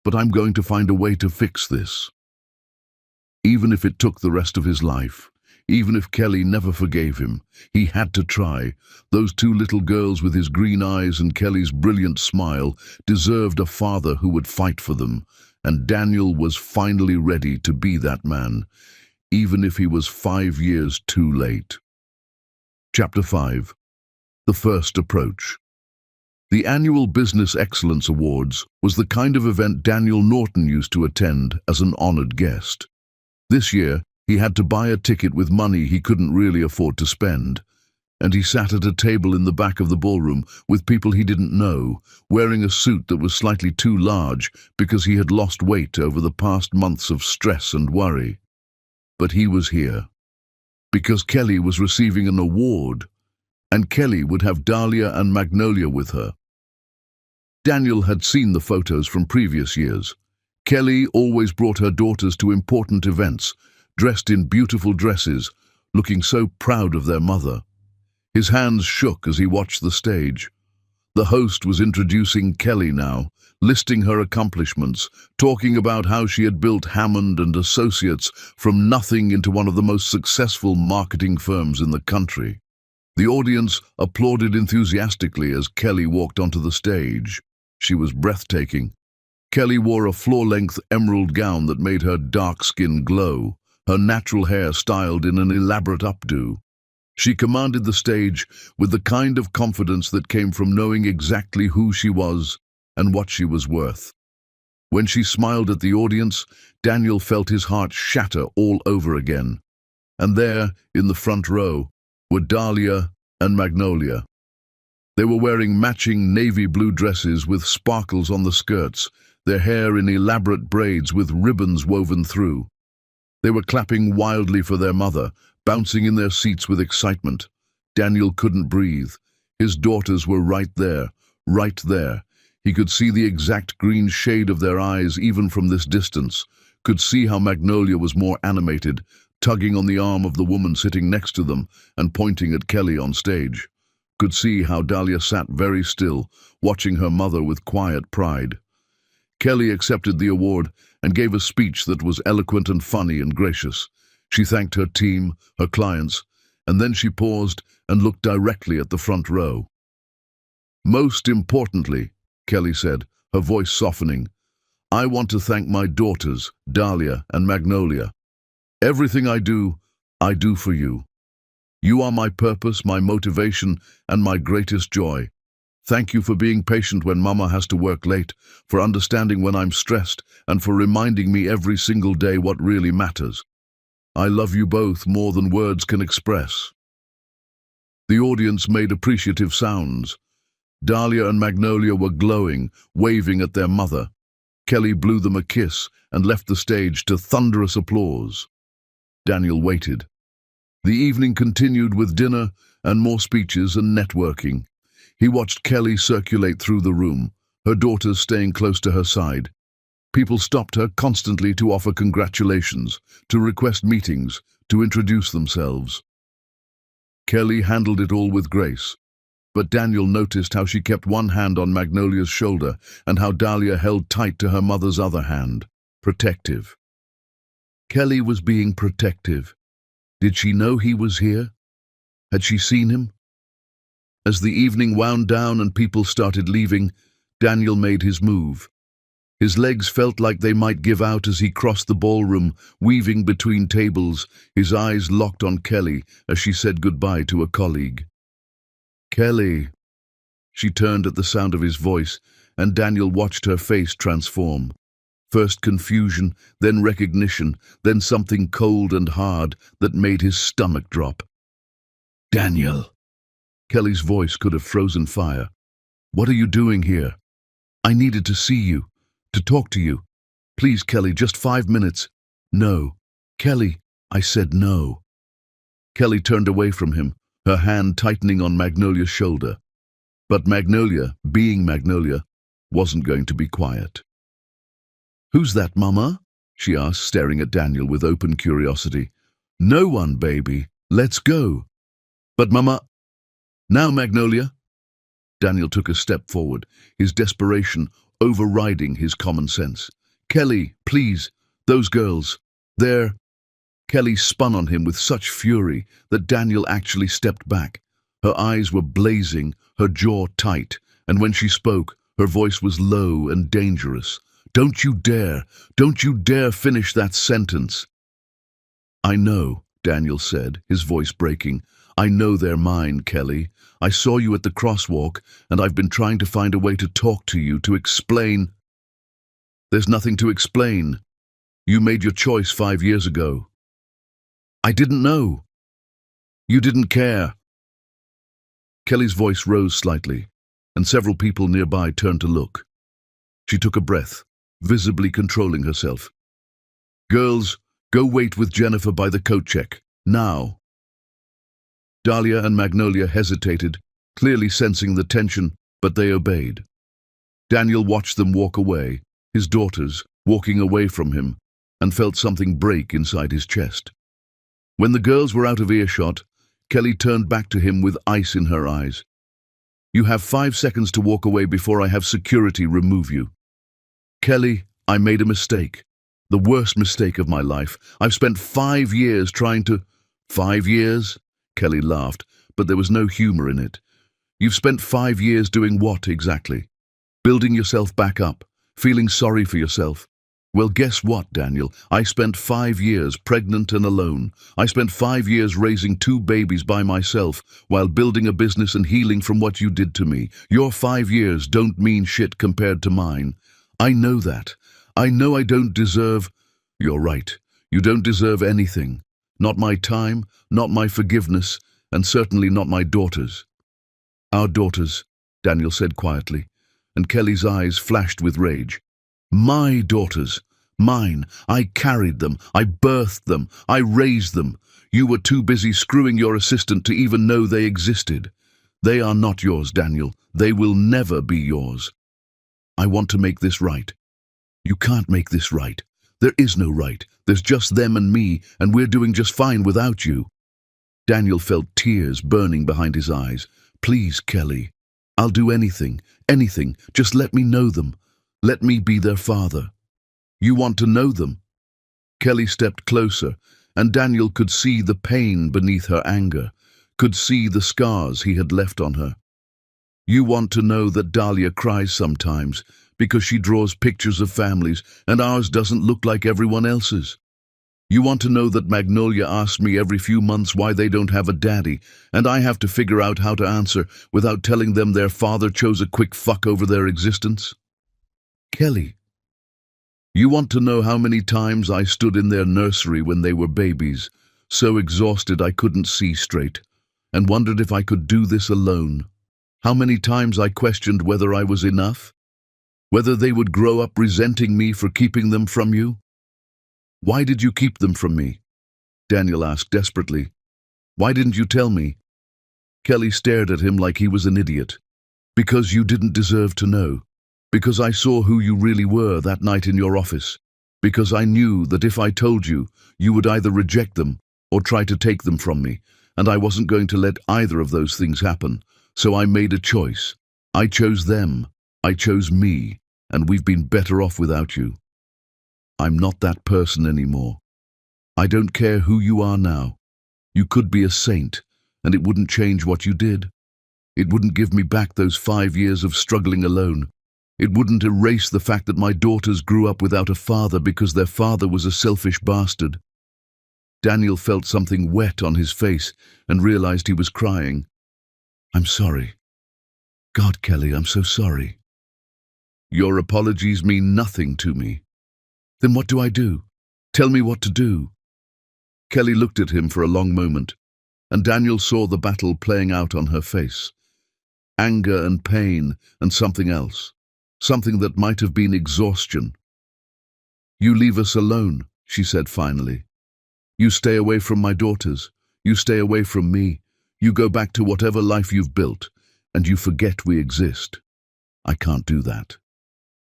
but I'm going to find a way to fix this." Even if it took the rest of his life, even if Kelly never forgave him, he had to try. Those two little girls with his green eyes and Kelly's brilliant smile deserved a father who would fight for them, and Daniel was finally ready to be that man, even if he was 5 years too late. Chapter 5. The First Approach. The annual Business Excellence Awards was the kind of event Daniel Norton used to attend as an honored guest. This year, he had to buy a ticket with money he couldn't really afford to spend, and he sat at a table in the back of the ballroom with people he didn't know, wearing a suit that was slightly too large because he had lost weight over the past months of stress and worry. But he was here because Kelly was receiving an award, and Kelly would have Dahlia and Magnolia with her. Daniel had seen the photos from previous years. Kelly always brought her daughters to important events, dressed in beautiful dresses, looking so proud of their mother. His hands shook as he watched the stage. The host was introducing Kelly now, listing her accomplishments, talking about how she had built Hammond and Associates from nothing into one of the most successful marketing firms in the country. The audience applauded enthusiastically as Kelly walked onto the stage. She was breathtaking. Kelly wore a floor-length emerald gown that made her dark skin glow, her natural hair styled in an elaborate updo. She commanded the stage with the kind of confidence that came from knowing exactly who she was and what she was worth. When she smiled at the audience, Daniel felt his heart shatter all over again. And there, in the front row, were Dahlia and Magnolia. They were wearing matching navy blue dresses with sparkles on the skirts, their hair in elaborate braids with ribbons woven through. They were clapping wildly for their mother, bouncing in their seats with excitement. Daniel couldn't breathe. His daughters were right there, right there. He could see the exact green shade of their eyes even from this distance, could see how Magnolia was more animated, tugging on the arm of the woman sitting next to them and pointing at Kelly on stage. Could see how Dahlia sat very still, watching her mother with quiet pride. Kelly accepted the award and gave a speech that was eloquent and funny and gracious. She thanked her team, her clients, and then she paused and looked directly at the front row. "Most importantly," Kelly said, her voice softening, "I want to thank my daughters, Dahlia and Magnolia. Everything I do for you. You are my purpose, my motivation, and my greatest joy. Thank you for being patient when Mama has to work late, for understanding when I'm stressed, and for reminding me every single day what really matters. I love you both more than words can express." The audience made appreciative sounds. Dahlia and Magnolia were glowing, waving at their mother. Kelly blew them a kiss and left the stage to thunderous applause. Daniel waited. The evening continued with dinner and more speeches and networking. He watched Kelly circulate through the room, her daughters staying close to her side. People stopped her constantly to offer congratulations, to request meetings, to introduce themselves. Kelly handled it all with grace, but Daniel noticed how she kept one hand on Magnolia's shoulder and how Dahlia held tight to her mother's other hand, protective. Kelly was being protective. Did she know he was here? Had she seen him? As the evening wound down and people started leaving, Daniel made his move. His legs felt like they might give out as he crossed the ballroom, weaving between tables, his eyes locked on Kelly as she said goodbye to a colleague. "Kelly." She turned at the sound of his voice, and Daniel watched her face transform. First confusion, then recognition, then something cold and hard that made his stomach drop. "Daniel." Kelly's voice could have frozen fire. "What are you doing here? I needed to see you, to talk to you. Please, Kelly, just 5 minutes." "No." "Kelly," I said no. Kelly turned away from him, her hand tightening on Magnolia's shoulder. But Magnolia, being Magnolia, wasn't going to be quiet. "Who's that, Mama?" she asked, staring at Daniel with open curiosity. "No one, baby. Let's go." "But Mama—" "Now, Magnolia." Daniel took a step forward, his desperation overriding his common sense. "Kelly, please, those girls, they're—" Kelly spun on him with such fury that Daniel actually stepped back. Her eyes were blazing, her jaw tight, and when she spoke, her voice was low and dangerous. Don't you dare finish that sentence." "I know," Daniel said, his voice breaking. "I know they're mine, Kelly. I saw you at the crosswalk, and I've been trying to find a way to talk to you, to explain—" "There's nothing to explain. You made your choice 5 years ago." "I didn't know." "You didn't care." Kelly's voice rose slightly, and several people nearby turned to look. She took a breath, visibly controlling herself. "Girls, go wait with Jennifer by the coat check, now." Dahlia and Magnolia hesitated, clearly sensing the tension, but they obeyed. Daniel watched them walk away, his daughters walking away from him, and felt something break inside his chest. When the girls were out of earshot, Kelly turned back to him with ice in her eyes. "You have 5 seconds to walk away before I have security remove you." "Kelly, I made a mistake. The worst mistake of my life. I've spent 5 years trying to—" "5 years?" Kelly laughed, but there was no humor in it. "You've spent 5 years doing what exactly? Building yourself back up, feeling sorry for yourself. Well, guess what, Daniel? I spent 5 years pregnant and alone. I spent 5 years raising 2 babies by myself while building a business and healing from what you did to me. Your 5 years don't mean shit compared to mine. I know that. I know I don't deserve—" "You're right. You don't deserve anything. Not my time, not my forgiveness, and certainly not my daughters." "Our daughters," Daniel said quietly, and Kelly's eyes flashed with rage. "My daughters. Mine. I carried them. I birthed them. I raised them. You were too busy screwing your assistant to even know they existed. They are not yours, Daniel. They will never be yours. I want to make this right." "You can't make this right. There is no right. There's just them and me, and we're doing just fine without you." Daniel felt tears burning behind his eyes. "Please, Kelly. I'll do anything, anything. Just let me know them. Let me be their father." "You want to know them?" Kelly stepped closer, and Daniel could see the pain beneath her anger, could see the scars he had left on her. "You want to know that Dahlia cries sometimes because she draws pictures of families and ours doesn't look like everyone else's. You want to know that Magnolia asks me every few months why they don't have a daddy, and I have to figure out how to answer without telling them their father chose a quick fuck over their existence? Kelly, you want to know how many times I stood in their nursery when they were babies, so exhausted I couldn't see straight, and wondered if I could do this alone? How many times I questioned whether I was enough? Whether they would grow up resenting me for keeping them from you? Why did you keep them from me? Daniel asked desperately. Why didn't you tell me? Kelly stared at him like he was an idiot. Because you didn't deserve to know. Because I saw who you really were that night in your office. Because I knew that if I told you, you would either reject them or try to take them from me, and I wasn't going to let either of those things happen. So I made a choice. I chose them. I chose me, and we've been better off without you. I'm not that person anymore. I don't care who you are now. You could be a saint, and it wouldn't change what you did. It wouldn't give me back those 5 years of struggling alone. It wouldn't erase the fact that my daughters grew up without a father because their father was a selfish bastard. Daniel felt something wet on his face and realized he was crying. I'm sorry. God, Kelly, I'm so sorry. Your apologies mean nothing to me. Then what do I do? Tell me what to do. Kelly looked at him for a long moment, and Daniel saw the battle playing out on her face. Anger and pain and something else. Something that might have been exhaustion. You leave us alone, she said finally. You stay away from my daughters. You stay away from me. You go back to whatever life you've built, and you forget we exist. I can't do that.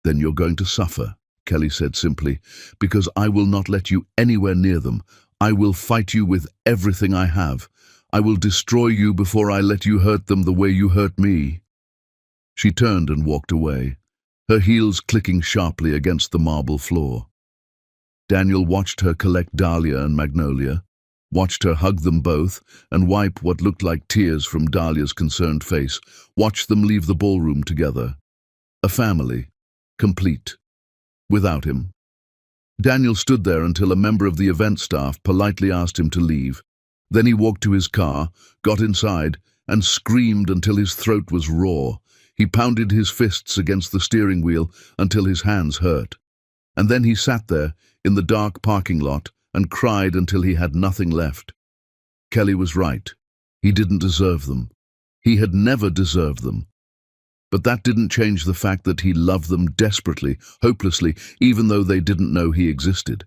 Then you're going to suffer, Kelly said simply, because I will not let you anywhere near them. I will fight you with everything I have. I will destroy you before I let you hurt them the way you hurt me. She turned and walked away, her heels clicking sharply against the marble floor. Daniel watched her collect Dahlia and Magnolia, watched her hug them both and wipe what looked like tears from Dahlia's concerned face, watched them leave the ballroom together. A family, complete, without him. Daniel stood there until a member of the event staff politely asked him to leave. Then he walked to his car, got inside, and screamed until his throat was raw. He pounded his fists against the steering wheel until his hands hurt. And then he sat there in the dark parking lot and cried until he had nothing left. Kelly was right. He didn't deserve them. He had never deserved them. But that didn't change the fact that he loved them desperately, hopelessly, even though they didn't know he existed.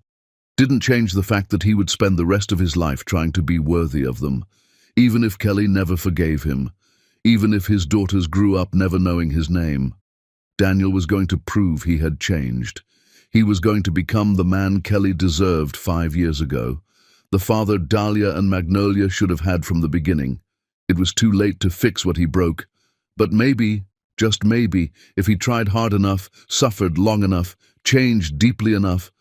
Didn't change the fact that he would spend the rest of his life trying to be worthy of them, even if Kelly never forgave him, even if his daughters grew up never knowing his name. Daniel was going to prove he had changed. He was going to become the man Kelly deserved 5 years ago, the father Dahlia and Magnolia should have had from the beginning. It was too late to fix what he broke, but maybe, just maybe, if he tried hard enough, suffered long enough, changed deeply enough,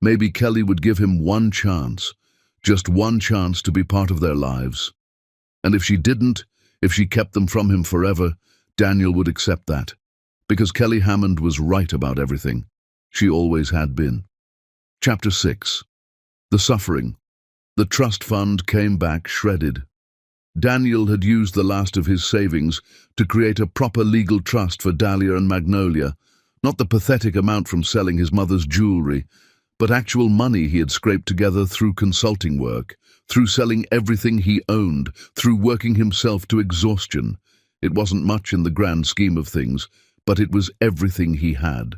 maybe Kelly would give him one chance, just one chance to be part of their lives. And if she didn't, if she kept them from him forever, Daniel would accept that. Because Kelly Hammond was right about everything. She always had been. Chapter 6. The Suffering. The trust fund came back shredded. Daniel had used the last of his savings to create a proper legal trust for Dahlia and Magnolia, not the pathetic amount from selling his mother's jewelry, but actual money he had scraped together through consulting work, through selling everything he owned, through working himself to exhaustion. It wasn't much in the grand scheme of things, but it was everything he had.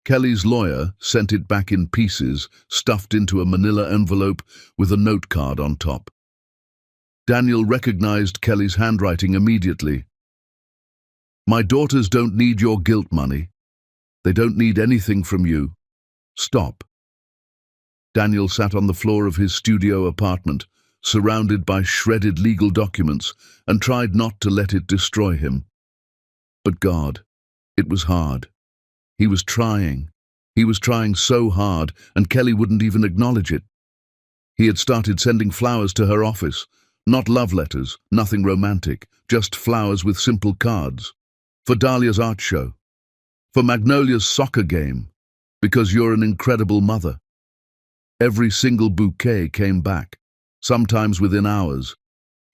Kelly's lawyer sent it back in pieces, stuffed into a manila envelope with a note card on top. Daniel recognized Kelly's handwriting immediately. My daughters don't need your guilt money. They don't need anything from you. Stop. Daniel sat on the floor of his studio apartment, surrounded by shredded legal documents, and tried not to let it destroy him. But God, it was hard. He was trying. He was trying so hard, and Kelly wouldn't even acknowledge it. He had started sending flowers to her office. Not love letters, nothing romantic, just flowers with simple cards. For Dahlia's art show. For Magnolia's soccer game. Because you're an incredible mother. Every single bouquet came back, sometimes within hours.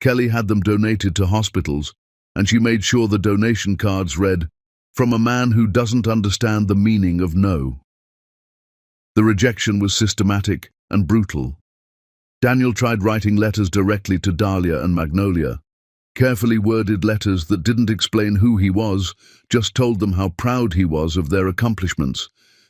Kelly had them donated to hospitals, and she made sure the donation cards read, "From a man who doesn't understand the meaning of no." The rejection was systematic and brutal. Daniel tried writing letters directly to Dahlia and Magnolia, carefully worded letters that didn't explain who he was, just told them how proud he was of their accomplishments,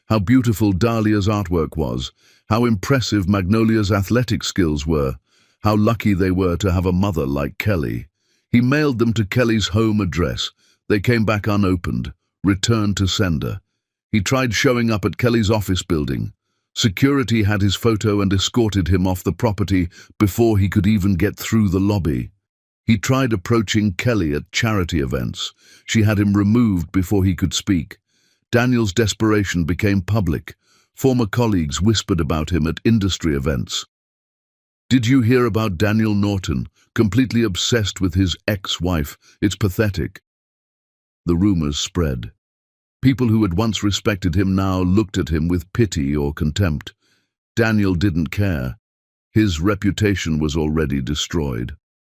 how beautiful Dahlia's artwork was, how impressive Magnolia's athletic skills were, how lucky they were to have a mother like Kelly. He mailed them to Kelly's home address. They came back unopened, returned to sender. He tried showing up at Kelly's office building. Security had his photo and escorted him off the property before he could even get through the lobby. He tried approaching Kelly at charity events. She had him removed before he could speak. Daniel's desperation became public. Former colleagues whispered about him at industry events. Did you hear about Daniel Norton, completely obsessed with his ex-wife? It's pathetic. The rumors spread. People who had once respected him now looked at him with pity or contempt. Daniel didn't care. His reputation was already destroyed.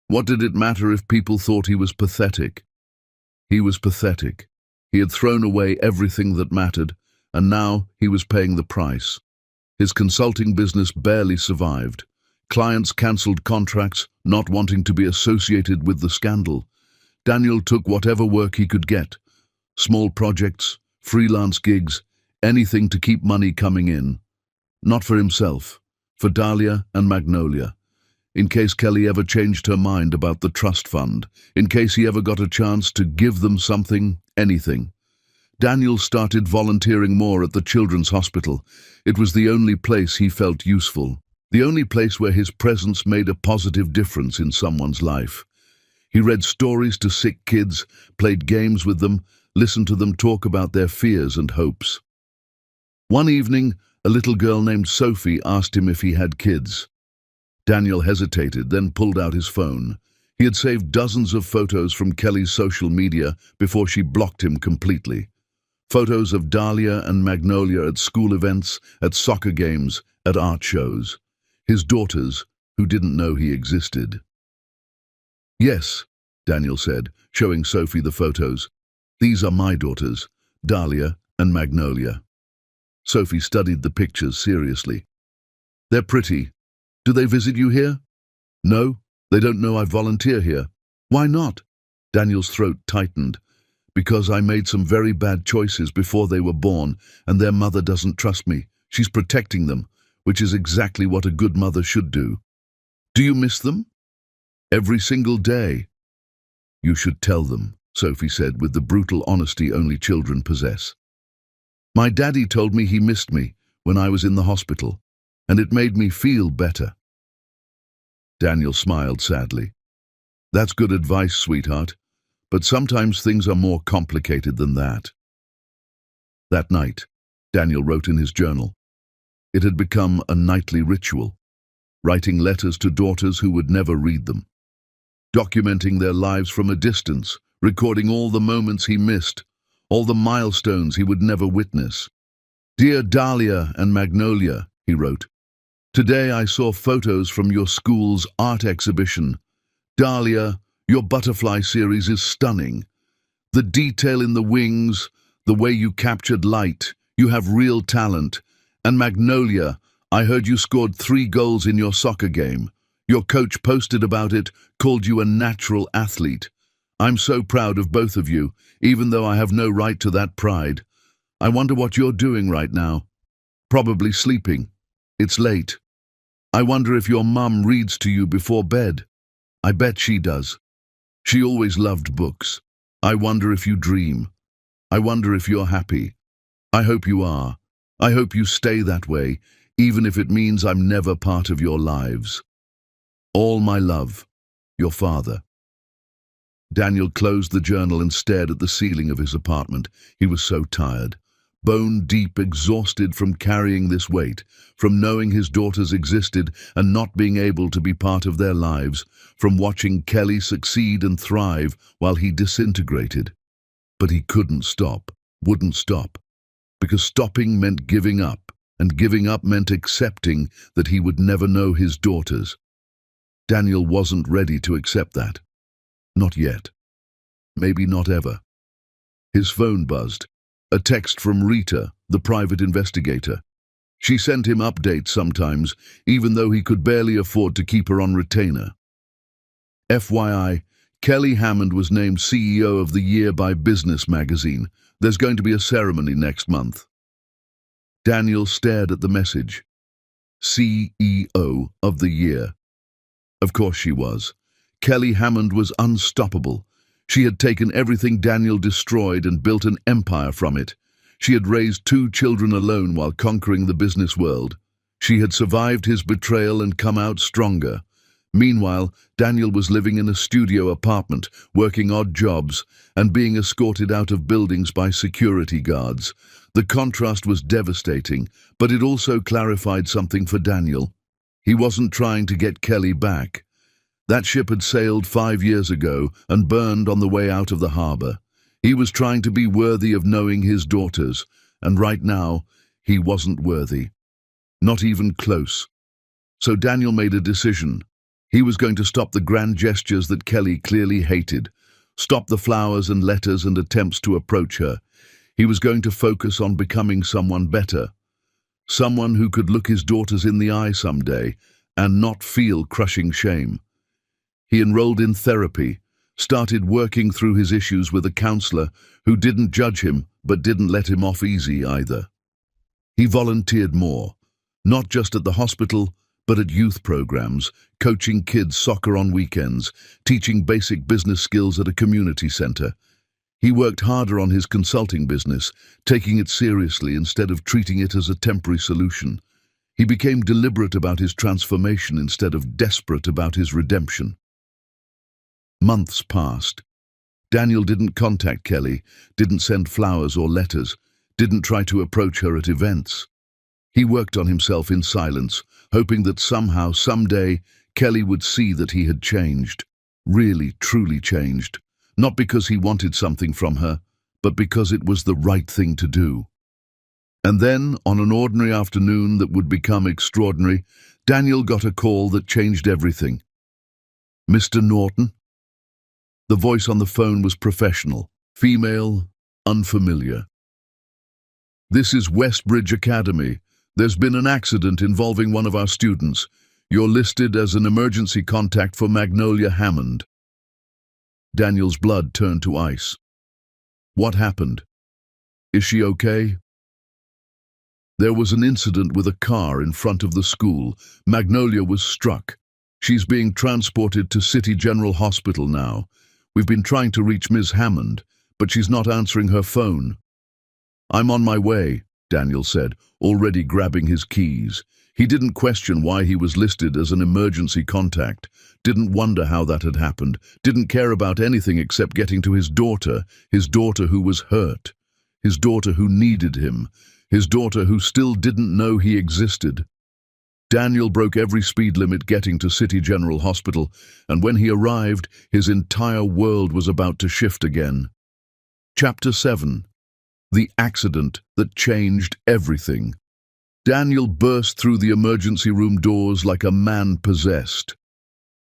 What did it matter if people thought he was pathetic? He was pathetic. He had thrown away everything that mattered, and now he was paying the price. His consulting business barely survived. Clients cancelled contracts, not wanting to be associated with the scandal. Daniel took whatever work he could get. Small projects, freelance gigs, anything to keep money coming in. Not for himself, for Dahlia and Magnolia. In case Kelly ever changed her mind about the trust fund, in case he ever got a chance to give them something, anything. Daniel started volunteering more at the children's hospital. It was the only place he felt useful, the only place where his presence made a positive difference in someone's life. He read stories to sick kids, played games with them, listened to them talk about their fears and hopes. One evening, a little girl named Sophie asked him if he had kids. Daniel hesitated, then pulled out his phone. He had saved dozens of photos from Kelly's social media before she blocked him completely. Photos of Dahlia and Magnolia at school events, at soccer games, at art shows. His daughters, who didn't know he existed. "Yes," Daniel said, showing Sophie the photos. "These are my daughters, Dahlia and Magnolia." Sophie studied the pictures seriously. "They're pretty. Do they visit you here?" "No, they don't know I volunteer here." "Why not?" Daniel's throat tightened. "Because I made some very bad choices before they were born, and their mother doesn't trust me. She's protecting them, which is exactly what a good mother should do." "Do you miss them?" "Every single day." "You should tell them," Sophie said with the brutal honesty only children possess. "My daddy told me he missed me when I was in the hospital, and it made me feel better." Daniel smiled sadly. "That's good advice, sweetheart, but sometimes things are more complicated than that." That night, Daniel wrote in his journal. It had become a nightly ritual, writing letters to daughters who would never read them, documenting their lives from a distance, recording all the moments he missed, all the milestones he would never witness. "Dear Dahlia and Magnolia," he wrote, "today I saw photos from your school's art exhibition. Dahlia, your butterfly series is stunning. The detail in the wings, the way you captured light, you have real talent. And Magnolia, I heard you scored 3 goals in your soccer game. Your coach posted about it, called you a natural athlete. I'm so proud of both of you, even though I have no right to that pride. I wonder what you're doing right now. Probably sleeping. It's late. I wonder if your mum reads to you before bed. I bet she does. She always loved books. I wonder if you dream. I wonder if you're happy. I hope you are. I hope you stay that way, even if it means I'm never part of your lives. All my love, your father." Daniel closed the journal and stared at the ceiling of his apartment. He was so tired, bone-deep exhausted from carrying this weight, from knowing his daughters existed and not being able to be part of their lives, from watching Kelly succeed and thrive while he disintegrated. But he couldn't stop, wouldn't stop, because stopping meant giving up, and giving up meant accepting that he would never know his daughters. Daniel wasn't ready to accept that. Not yet. Maybe not ever. His phone buzzed. A text from Rita, the private investigator. She sent him updates sometimes, even though he could barely afford to keep her on retainer. FYI, Kelly Hammond was named CEO of the Year by Business magazine. There's going to be a ceremony next month. Daniel stared at the message. CEO of the Year. Of course she was. Kelly Hammond was unstoppable. She had taken everything Daniel destroyed and built an empire from it. She had raised 2 children alone while conquering the business world. She had survived his betrayal and come out stronger. Meanwhile, Daniel was living in a studio apartment, working odd jobs, and being escorted out of buildings by security guards. The contrast was devastating, but it also clarified something for Daniel. He wasn't trying to get Kelly back. That ship had sailed 5 years ago and burned on the way out of the harbor. He was trying to be worthy of knowing his daughters, and right now, he wasn't worthy. Not even close. So Daniel made a decision. He was going to stop the grand gestures that Kelly clearly hated, stop the flowers and letters and attempts to approach her. He was going to focus on becoming someone better, someone who could look his daughters in the eye someday and not feel crushing shame. He enrolled in therapy, started working through his issues with a counselor who didn't judge him but didn't let him off easy either. He volunteered more, not just at the hospital, but at youth programs, coaching kids soccer on weekends, teaching basic business skills at a community center. He worked harder on his consulting business, taking it seriously instead of treating it as a temporary solution. He became deliberate about his transformation instead of desperate about his redemption. Months passed. Daniel didn't contact Kelly, didn't send flowers or letters, didn't try to approach her at events. He worked on himself in silence, hoping that somehow, someday, Kelly would see that he had changed. Really, truly changed. Not because he wanted something from her, but because it was the right thing to do. And then, on an ordinary afternoon that would become extraordinary, Daniel got a call that changed everything. "Mr. Norton?" The voice on the phone was professional, female, unfamiliar. "This is Westbridge Academy. There's been an accident involving one of our students. You're listed as an emergency contact for Magnolia Hammond." Daniel's blood turned to ice. "What happened? Is she okay?" "There was an incident with a car in front of the school. Magnolia was struck. She's being transported to City General Hospital now. We've been trying to reach Ms. Hammond, but she's not answering her phone." "I'm on my way," Daniel said, already grabbing his keys. He didn't question why he was listed as an emergency contact, didn't wonder how that had happened, didn't care about anything except getting to his daughter who was hurt, his daughter who needed him, his daughter who still didn't know he existed. Daniel broke every speed limit getting to City General Hospital, and when he arrived, his entire world was about to shift again. Chapter 7. The accident that changed everything. Daniel burst through the emergency room doors like a man possessed.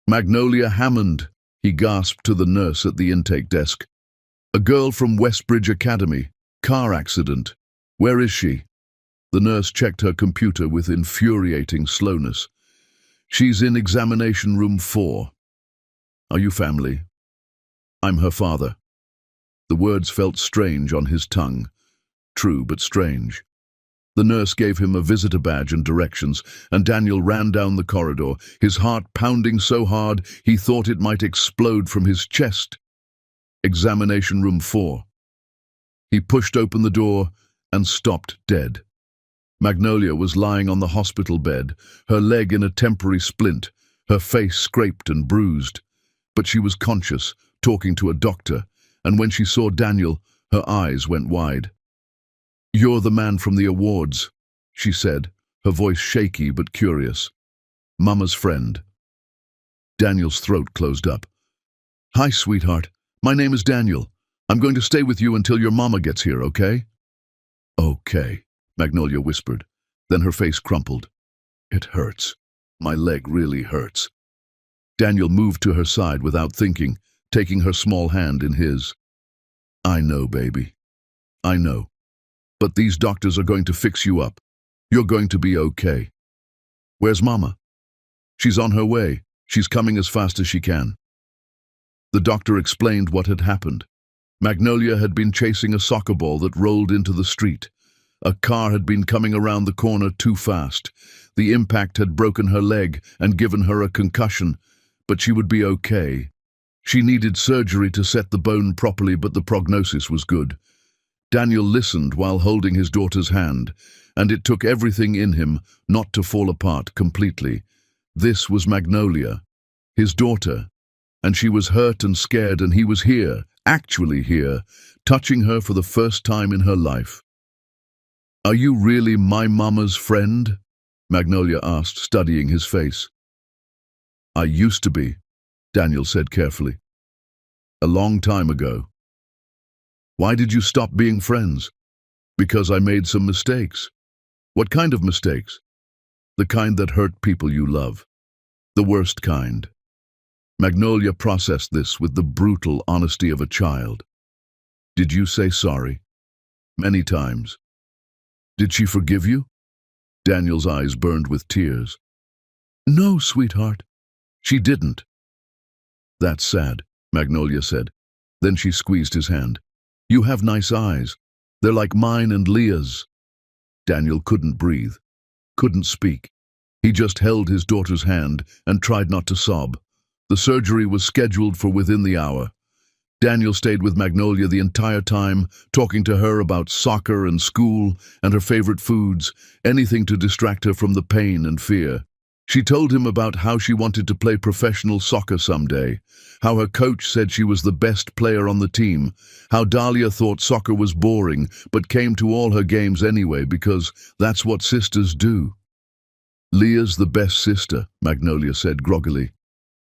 "Magnolia Hammond," he gasped to the nurse at the intake desk. "A girl from Westbridge Academy. Car accident. Where is she?" The nurse checked her computer with infuriating slowness. "She's in examination room 4. Are you family?" "I'm her father." The words felt strange on his tongue. True, but strange. The nurse gave him a visitor badge and directions, and Daniel ran down the corridor, his heart pounding so hard he thought it might explode from his chest. Examination room 4. He pushed open the door and stopped dead. Magnolia was lying on the hospital bed, her leg in a temporary splint, her face scraped and bruised. But she was conscious, talking to a doctor, and when she saw Daniel, her eyes went wide. "You're the man from the awards," she said, her voice shaky but curious. "Mama's friend." Daniel's throat closed up. "Hi, sweetheart. My name is Daniel. I'm going to stay with you until your mama gets here, okay?" "Okay," Magnolia whispered. Then her face crumpled. "It hurts. My leg really hurts." Daniel moved to her side without thinking, taking her small hand in his. "I know, baby. I know. But these doctors are going to fix you up. You're going to be okay." "Where's Mama?" "She's on her way. She's coming as fast as she can." The doctor explained what had happened. Magnolia had been chasing a soccer ball that rolled into the street. A car had been coming around the corner too fast. The impact had broken her leg and given her a concussion, but she would be okay. She needed surgery to set the bone properly, but the prognosis was good. Daniel listened while holding his daughter's hand, and it took everything in him not to fall apart completely. This was Magnolia, his daughter, and she was hurt and scared, and he was here, actually here, touching her for the first time in her life. "Are you really my mama's friend?" Magnolia asked, studying his face. I used to be, Daniel said carefully. A long time ago. Why did you stop being friends? Because I made some mistakes. What kind of mistakes? The kind that hurt people you love. The worst kind. Magnolia processed this with the brutal honesty of a child. Did you say sorry? Many times. Did she forgive you? Daniel's eyes burned with tears. No, sweetheart. She didn't. That's sad, Magnolia said. Then she squeezed his hand. You have nice eyes. They're like mine and Leah's. Daniel couldn't breathe, couldn't speak. He just held his daughter's hand and tried not to sob. The surgery was scheduled for within the hour. Daniel stayed with Magnolia the entire time, talking to her about soccer and school and her favorite foods, anything to distract her from the pain and fear. She told him about how she wanted to play professional soccer someday, how her coach said she was the best player on the team, how Dahlia thought soccer was boring but came to all her games anyway because that's what sisters do. Leah's the best sister, Magnolia said groggily.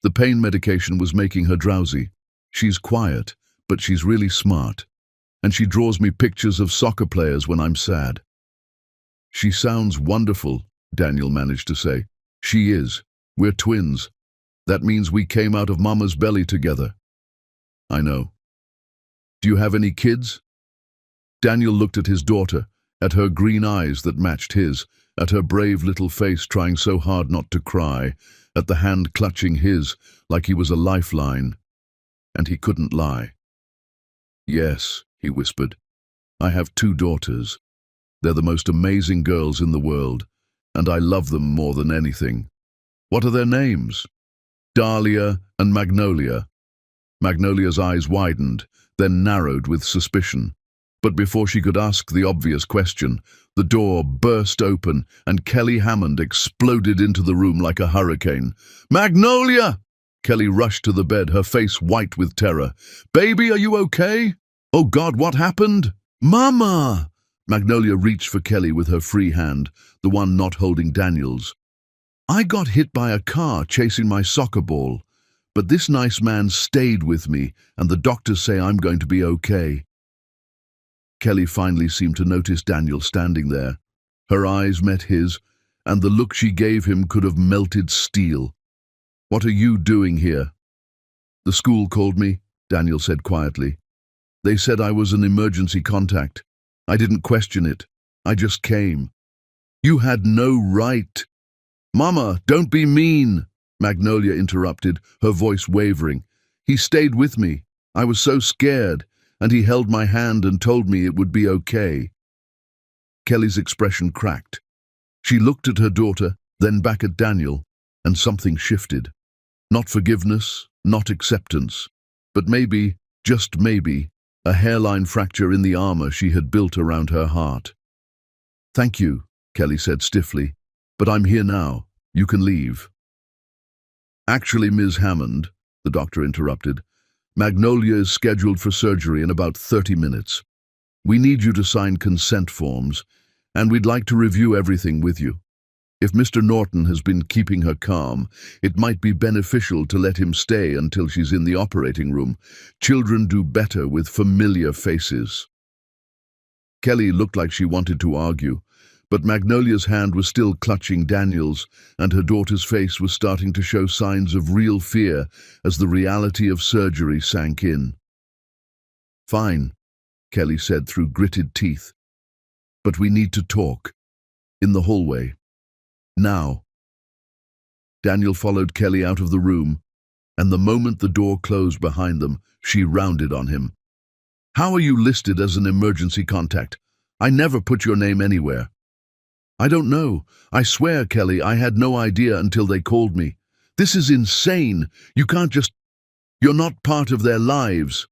The pain medication was making her drowsy. She's quiet, but she's really smart. And she draws me pictures of soccer players when I'm sad. She sounds wonderful, Daniel managed to say. She is. We're twins. That means we came out of Mama's belly together. I know. Do you have any kids? Daniel looked at his daughter, at her green eyes that matched his, at her brave little face trying so hard not to cry, at the hand clutching his like he was a lifeline. And he couldn't lie. Yes, he whispered. I have 2 daughters. They're the most amazing girls in the world, and I love them more than anything. What are their names? Dahlia and Magnolia. Magnolia's eyes widened, then narrowed with suspicion. But before she could ask the obvious question, the door burst open and Kelly Hammond exploded into the room like a hurricane. Magnolia! Kelly rushed to the bed, her face white with terror. Baby, are you okay? Oh God, what happened? Mama! Magnolia reached for Kelly with her free hand, the one not holding Daniel's. I got hit by a car chasing my soccer ball, but this nice man stayed with me, and the doctors say I'm going to be okay. Kelly finally seemed to notice Daniel standing there. Her eyes met his, and the look she gave him could have melted steel. What are you doing here? The school called me, Daniel said quietly. They said I was an emergency contact. I didn't question it. I just came. You had no right. Mama, don't be mean, Magnolia interrupted, her voice wavering. He stayed with me. I was so scared, and he held my hand and told me it would be okay. Kelly's expression cracked. She looked at her daughter, then back at Daniel, and something shifted. Not forgiveness, not acceptance, but maybe, just maybe, a hairline fracture in the armor she had built around her heart. Thank you, Kelly said stiffly, but I'm here now. You can leave. Actually, Ms. Hammond, the doctor interrupted, Magnolia is scheduled for surgery in about 30 minutes. We need you to sign consent forms, and we'd like to review everything with you. If Mr. Norton has been keeping her calm, it might be beneficial to let him stay until she's in the operating room. Children do better with familiar faces. Kelly looked like she wanted to argue, but Magnolia's hand was still clutching Daniel's, and her daughter's face was starting to show signs of real fear as the reality of surgery sank in. Fine, Kelly said through gritted teeth. But we need to talk. In the hallway. Now. Daniel followed Kelly out of the room, and the moment the door closed behind them, she rounded on him. How are you listed as an emergency contact? I never put your name anywhere. I don't know. I swear, Kelly, I had no idea until they called me. This is insane. You can't just... You're not part of their lives.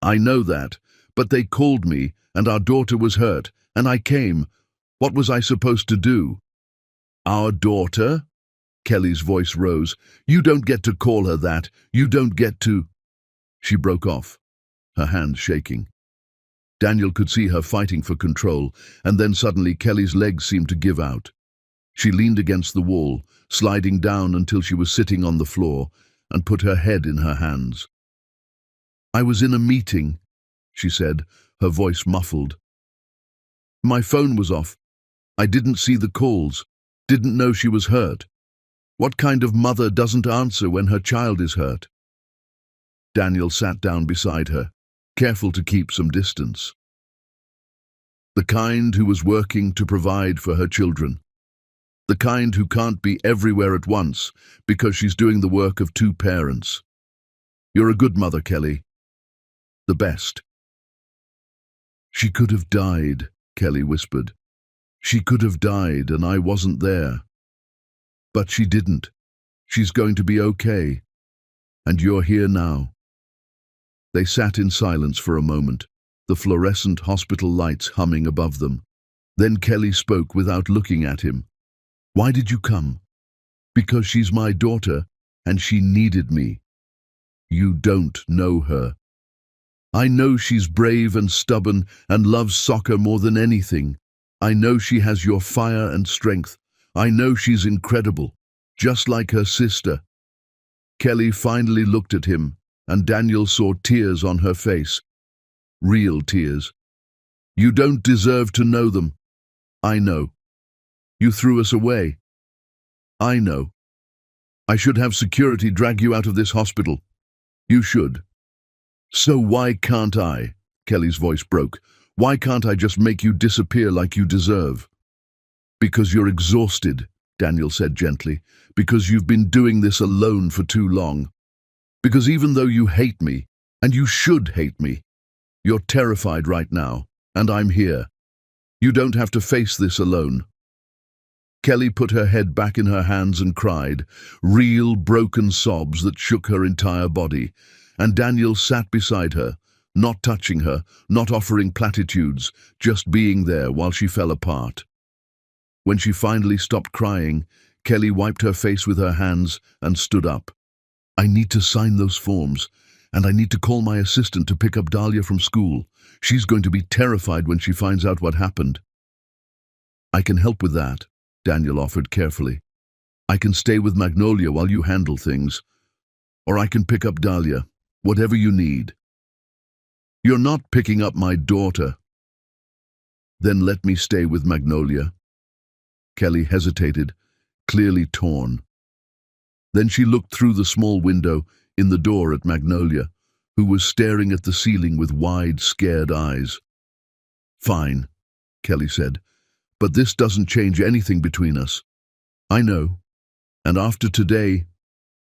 I know that, but they called me, and our daughter was hurt, and I came. What was I supposed to do? Our daughter? Kelly's voice rose. You don't get to call her that. You don't get to... She broke off, her hand shaking. Daniel could see her fighting for control, and then suddenly Kelly's legs seemed to give out. She leaned against the wall, sliding down until she was sitting on the floor, and put her head in her hands. "I was in a meeting," she said, her voice muffled. "My phone was off. I didn't see the calls, didn't know she was hurt. What kind of mother doesn't answer when her child is hurt?" Daniel sat down beside her, careful to keep some distance. The kind who was working to provide for her children. The kind who can't be everywhere at once because she's doing the work of two parents. "You're a good mother, Kelly. The best." "She could have died," Kelly whispered. "She could have died and I wasn't there. But she didn't. She's going to be okay. And you're here now." They sat in silence for a moment, the fluorescent hospital lights humming above them. Then Kelly spoke without looking at him. "Why did you come?" "Because she's my daughter, and she needed me." "You don't know her." "I know she's brave and stubborn and loves soccer more than anything. I know she has your fire and strength. I know she's incredible, just like her sister." Kelly finally looked at him, and Daniel saw tears on her face. Real tears. "You don't deserve to know them." "I know. You threw us away." "I know. I should have security drag you out of this hospital." "You should." "So why can't I?" Kelly's voice broke. "Why can't I just make you disappear like you deserve?" "Because you're exhausted," Daniel said gently. "Because you've been doing this alone for too long. Because even though you hate me, and you should hate me, you're terrified right now, and I'm here. You don't have to face this alone." Kelly put her head back in her hands and cried, real broken sobs that shook her entire body, and Daniel sat beside her, not touching her, not offering platitudes, just being there while she fell apart. When she finally stopped crying, Kelly wiped her face with her hands and stood up. "I need to sign those forms, and I need to call my assistant to pick up Dahlia from school. She's going to be terrified when she finds out what happened." "I can help with that," Daniel offered carefully. "I can stay with Magnolia while you handle things. Or I can pick up Dahlia, whatever you need." "You're not picking up my daughter." "Then let me stay with Magnolia." Kelly hesitated, clearly torn. Then she looked through the small window in the door at Magnolia, who was staring at the ceiling with wide, scared eyes. "Fine," Kelly said, "but this doesn't change anything between us. I know, and after today,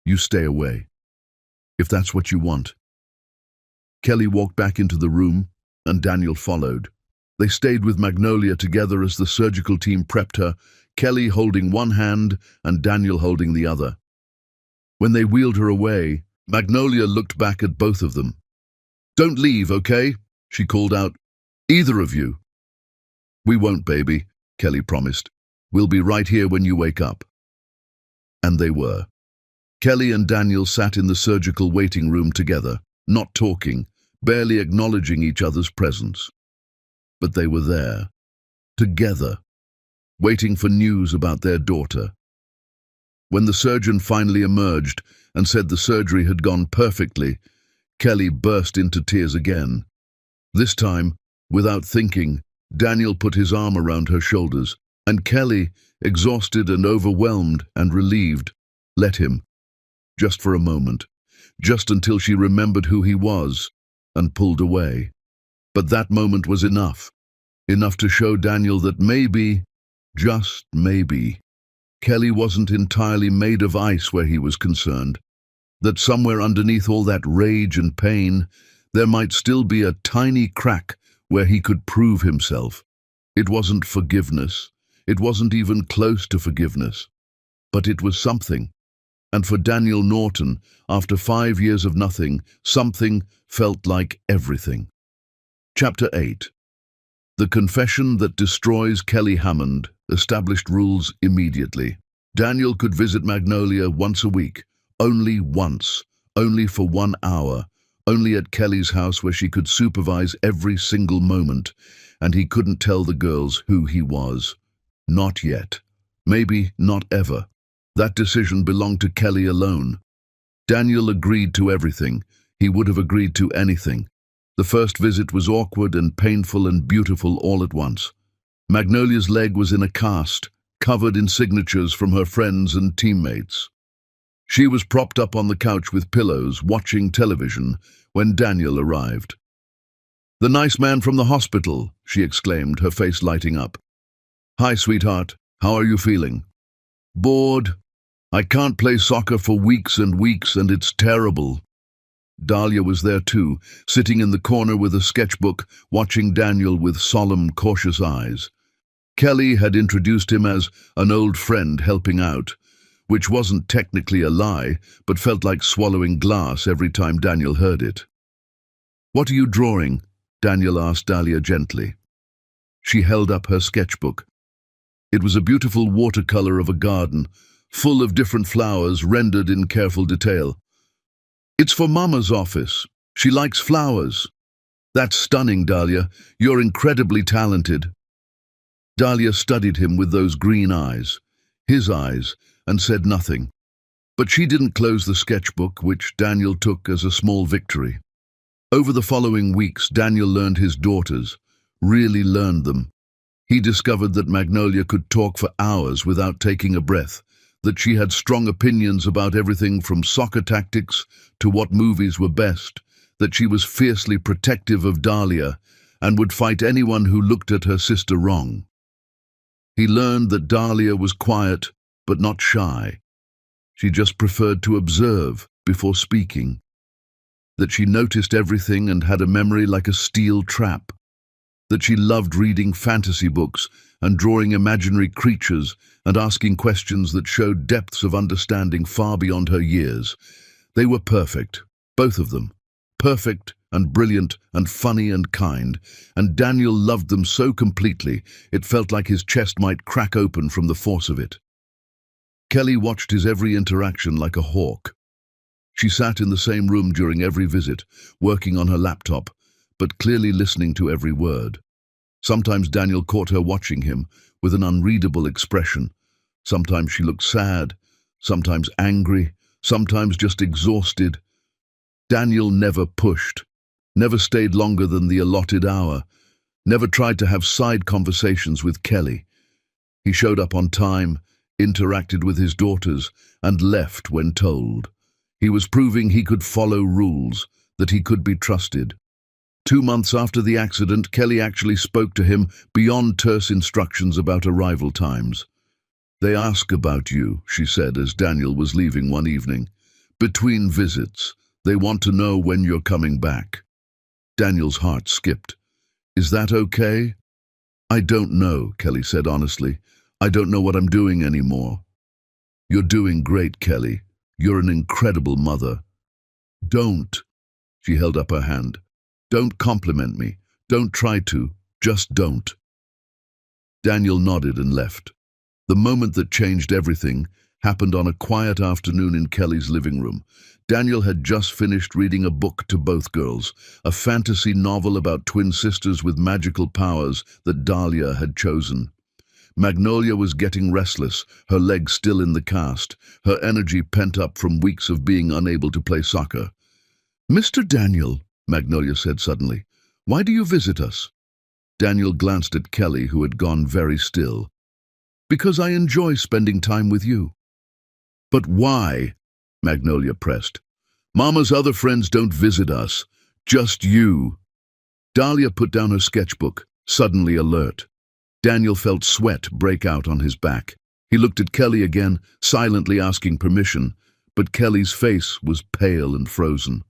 you stay away, if that's what you want." Kelly walked back into the room, and Daniel followed. They stayed with Magnolia together as the surgical team prepped her, Kelly holding one hand and Daniel holding the other. When they wheeled her away, Magnolia looked back at both of them. "Don't leave, okay?" she called out. "Either of you." "We won't, baby," Kelly promised. "We'll be right here when you wake up." And they were. Kelly and Daniel sat in the surgical waiting room together, not talking, barely acknowledging each other's presence. But they were there, together, waiting for news about their daughter. When the surgeon finally emerged and said the surgery had gone perfectly, Kelly burst into tears again. This time, without thinking, Daniel put his arm around her shoulders, and Kelly, exhausted and overwhelmed and relieved, let him. Just for a moment, just until she remembered who he was, and pulled away. But that moment was enough to show Daniel that maybe, just maybe, Kelly wasn't entirely made of ice where he was concerned, that somewhere underneath all that rage and pain, there might still be a tiny crack where he could prove himself. It wasn't forgiveness, it wasn't even close to forgiveness, but it was something. And for Daniel Norton, after 5 years of nothing, something felt like everything. Chapter 8. The confession that destroys Kelly Hammond established rules immediately. Daniel could visit Magnolia once a week, only once, only for 1 hour, only at Kelly's house where she could supervise every single moment, and he couldn't tell the girls who he was. Not yet. Maybe not ever. That decision belonged to Kelly alone. Daniel agreed to everything. He would have agreed to anything. The first visit was awkward and painful and beautiful all at once. Magnolia's leg was in a cast, covered in signatures from her friends and teammates. She was propped up on the couch with pillows, watching television, when Daniel arrived. "The nice man from the hospital," she exclaimed, her face lighting up. "Hi, sweetheart. How are you feeling?" "Bored. I can't play soccer for weeks and weeks, and it's terrible." Dahlia was there too, sitting in the corner with a sketchbook, watching Daniel with solemn, cautious eyes. Kelly had introduced him as an old friend helping out, which wasn't technically a lie, but felt like swallowing glass every time Daniel heard it. "What are you drawing?" Daniel asked Dahlia gently. She held up her sketchbook. It was a beautiful watercolor of a garden, full of different flowers rendered in careful detail. "It's for Mama's office. She likes flowers." "That's stunning, Dahlia. You're incredibly talented." Dahlia studied him with those green eyes, his eyes, and said nothing. But she didn't close the sketchbook, which Daniel took as a small victory. Over the following weeks, Daniel learned his daughters, really learned them. He discovered that Magnolia could talk for hours without taking a breath, that she had strong opinions about everything from soccer tactics to what movies were best, that she was fiercely protective of Dahlia and would fight anyone who looked at her sister wrong. He learned that Dahlia was quiet but not shy. She just preferred to observe before speaking. That she noticed everything and had a memory like a steel trap. That she loved reading fantasy books and drawing imaginary creatures and asking questions that showed depths of understanding far beyond her years. They were perfect, both of them. Perfect and brilliant and funny and kind, and Daniel loved them so completely it felt like his chest might crack open from the force of it. Kelly watched his every interaction like a hawk. She sat in the same room during every visit, working on her laptop, but clearly listening to every word. Sometimes Daniel caught her watching him with an unreadable expression. Sometimes she looked sad, sometimes angry, sometimes just exhausted. Daniel never pushed, never stayed longer than the allotted hour, never tried to have side conversations with Kelly. He showed up on time, interacted with his daughters, and left when told. He was proving he could follow rules, that he could be trusted. 2 months after the accident, Kelly actually spoke to him beyond terse instructions about arrival times. "They ask about you," she said as Daniel was leaving one evening. "Between visits, they want to know when you're coming back." Daniel's heart skipped. "Is that okay?" "I don't know," Kelly said honestly. "I don't know what I'm doing anymore." "You're doing great, Kelly. You're an incredible mother." "Don't." She held up her hand. "Don't compliment me. Don't try to. Just don't." Daniel nodded and left. The moment that changed everything happened on a quiet afternoon in Kelly's living room. Daniel had just finished reading a book to both girls, a fantasy novel about twin sisters with magical powers that Dahlia had chosen. Magnolia was getting restless, her leg still in the cast, her energy pent up from weeks of being unable to play soccer. "Mr. Daniel," Magnolia said suddenly, "why do you visit us?" Daniel glanced at Kelly, who had gone very still. "Because I enjoy spending time with you." "But why?" Magnolia pressed. "Mama's other friends don't visit us. Just you." Dahlia put down her sketchbook, suddenly alert. Daniel felt sweat break out on his back. He looked at Kelly again, silently asking permission, but Kelly's face was pale and frozen.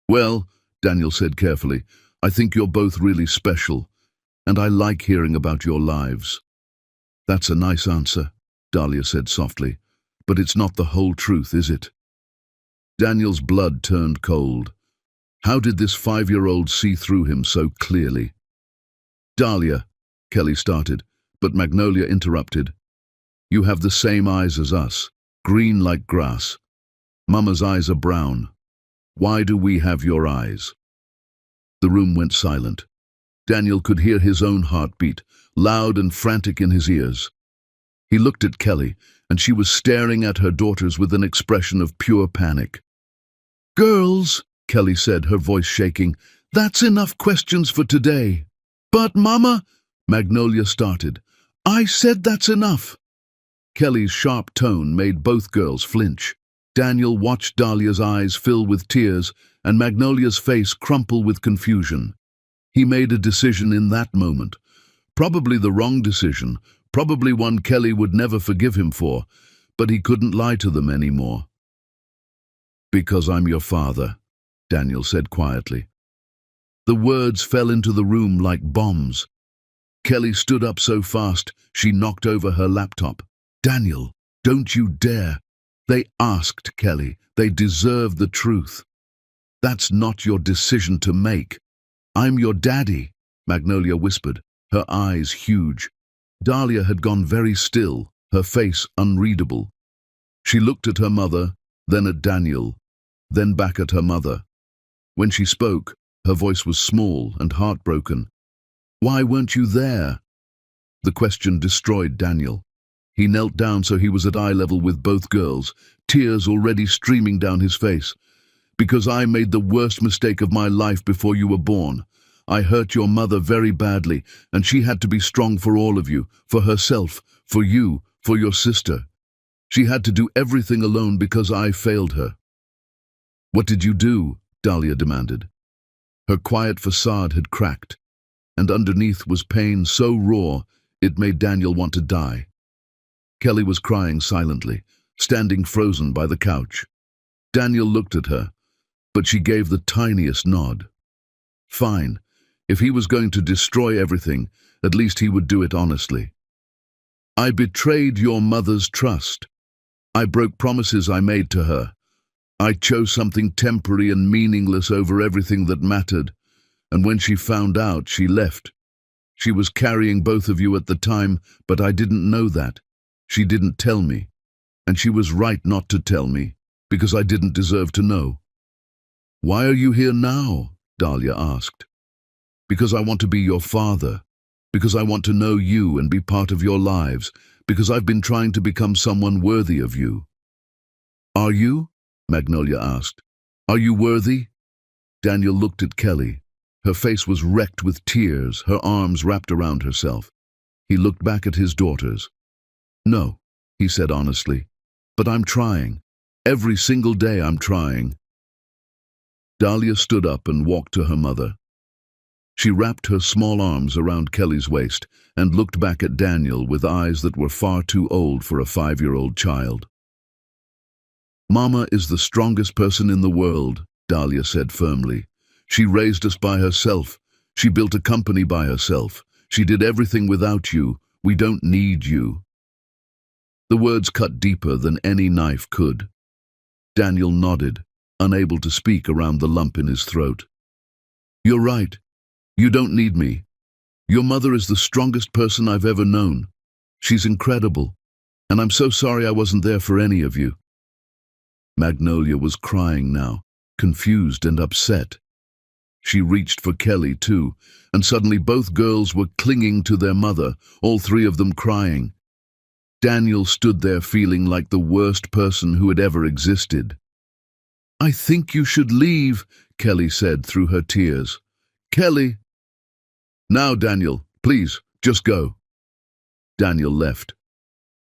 "Well," Daniel said carefully, "I think you're both really special, and I like hearing about your lives." "That's a nice answer," Dahlia said softly, "but it's not the whole truth, is it?" Daniel's blood turned cold. How did this 5-year-old see through him so clearly? "Dahlia," Kelly started, but Magnolia interrupted. "You have the same eyes as us, green like grass. Mama's eyes are brown. Why do we have your eyes?" The room went silent. Daniel could hear his own heartbeat, loud and frantic in his ears. He looked at Kelly, and she was staring at her daughters with an expression of pure panic. "Girls," Kelly said, her voice shaking, "that's enough questions for today." "But, Mama," Magnolia started, "I said that's enough." Kelly's sharp tone made both girls flinch. Daniel watched Dahlia's eyes fill with tears and Magnolia's face crumple with confusion. He made a decision in that moment. Probably the wrong decision, probably one Kelly would never forgive him for, but he couldn't lie to them anymore. "Because I'm your father," Daniel said quietly. The words fell into the room like bombs. Kelly stood up so fast she knocked over her laptop. "Daniel, don't you dare." They asked Kelly. They deserve the truth. "That's not your decision to make." "I'm your daddy," Magnolia whispered, her eyes huge. Dahlia had gone very still, her face unreadable. She looked at her mother, then at Daniel, then back at her mother. When she spoke, her voice was small and heartbroken. "Why weren't you there?" The question destroyed Daniel. He knelt down so he was at eye level with both girls, tears already streaming down his face. "Because I made the worst mistake of my life before you were born. I hurt your mother very badly, and she had to be strong for all of you, for herself, for you, for your sister. She had to do everything alone because I failed her." "What did you do?" Dahlia demanded. Her quiet facade had cracked, and underneath was pain so raw it made Daniel want to die. Kelly was crying silently, standing frozen by the couch. Daniel looked at her, but she gave the tiniest nod. Fine. If he was going to destroy everything, at least he would do it honestly. "I betrayed your mother's trust. I broke promises I made to her. I chose something temporary and meaningless over everything that mattered, and when she found out, she left. She was carrying both of you at the time, but I didn't know that. She didn't tell me, and she was right not to tell me, because I didn't deserve to know." "Why are you here now?" Dahlia asked. "Because I want to be your father, because I want to know you and be part of your lives, because I've been trying to become someone worthy of you." "Are you?" Magnolia asked. "Are you worthy?" Daniel looked at Kelly. Her face was wrecked with tears, her arms wrapped around herself. He looked back at his daughters. "No," he said honestly, "but I'm trying. Every single day I'm trying." Dahlia stood up and walked to her mother. She wrapped her small arms around Kelly's waist and looked back at Daniel with eyes that were far too old for a 5-year-old child. "Mama is the strongest person in the world," Dahlia said firmly. "She raised us by herself. She built a company by herself. She did everything without you. We don't need you." The words cut deeper than any knife could. Daniel nodded, unable to speak around the lump in his throat. "You're right. You don't need me. Your mother is the strongest person I've ever known. She's incredible, and I'm so sorry I wasn't there for any of you." Magnolia was crying now, confused and upset. She reached for Kelly too, and suddenly both girls were clinging to their mother, all three of them crying. Daniel stood there feeling like the worst person who had ever existed. "I think you should leave," Kelly said through her tears. "Kelly." "Now, Daniel, please, just go." Daniel left.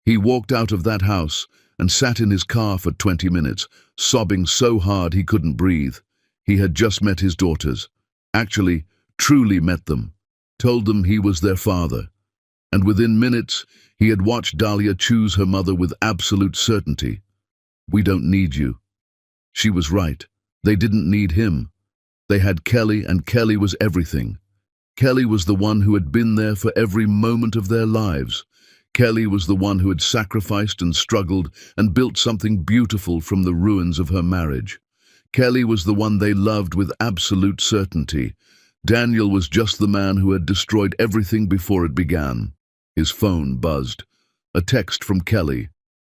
He walked out of that house and sat in his car for 20 minutes, sobbing so hard he couldn't breathe. He had just met his daughters. Actually, truly met them. Told them he was their father. And within minutes, he had watched Dahlia choose her mother with absolute certainty. "We don't need you." She was right. They didn't need him. They had Kelly, and Kelly was everything. Kelly was the one who had been there for every moment of their lives. Kelly was the one who had sacrificed and struggled and built something beautiful from the ruins of her marriage. Kelly was the one they loved with absolute certainty. Daniel was just the man who had destroyed everything before it began. His phone buzzed. A text from Kelly.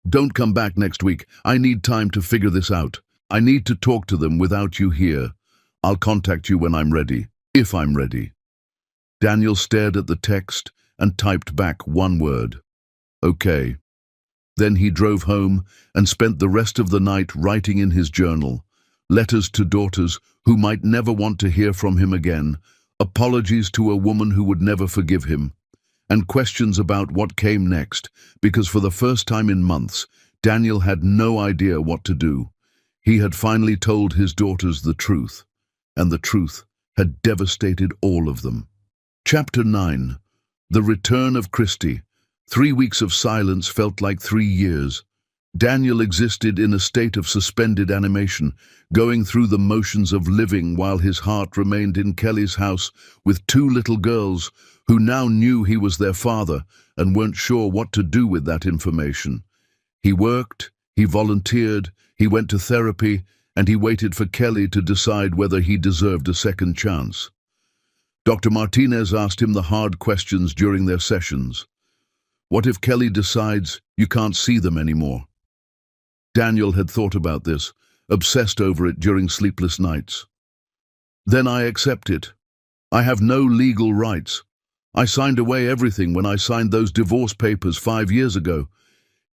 "Don't come back next week. I need time to figure this out. I need to talk to them without you here. I'll contact you when I'm ready, if I'm ready." Daniel stared at the text and typed back one word. Okay. Then he drove home and spent the rest of the night writing in his journal, letters to daughters who might never want to hear from him again, apologies to a woman who would never forgive him, and questions about what came next, because for the first time in months, Daniel had no idea what to do. He had finally told his daughters the truth, and the truth had devastated all of them. Chapter 9. The Return of Christie. 3 weeks of silence felt like 3 years. Daniel existed in a state of suspended animation, going through the motions of living while his heart remained in Kelly's house with 2 little girls who now knew he was their father and weren't sure what to do with that information. He worked, he volunteered, he went to therapy, and he waited for Kelly to decide whether he deserved a second chance. Dr. Martinez asked him the hard questions during their sessions. What if Kelly decides you can't see them anymore? Daniel had thought about this, obsessed over it during sleepless nights. Then I accept it. I have no legal rights. I signed away everything when I signed those divorce papers 5 years ago.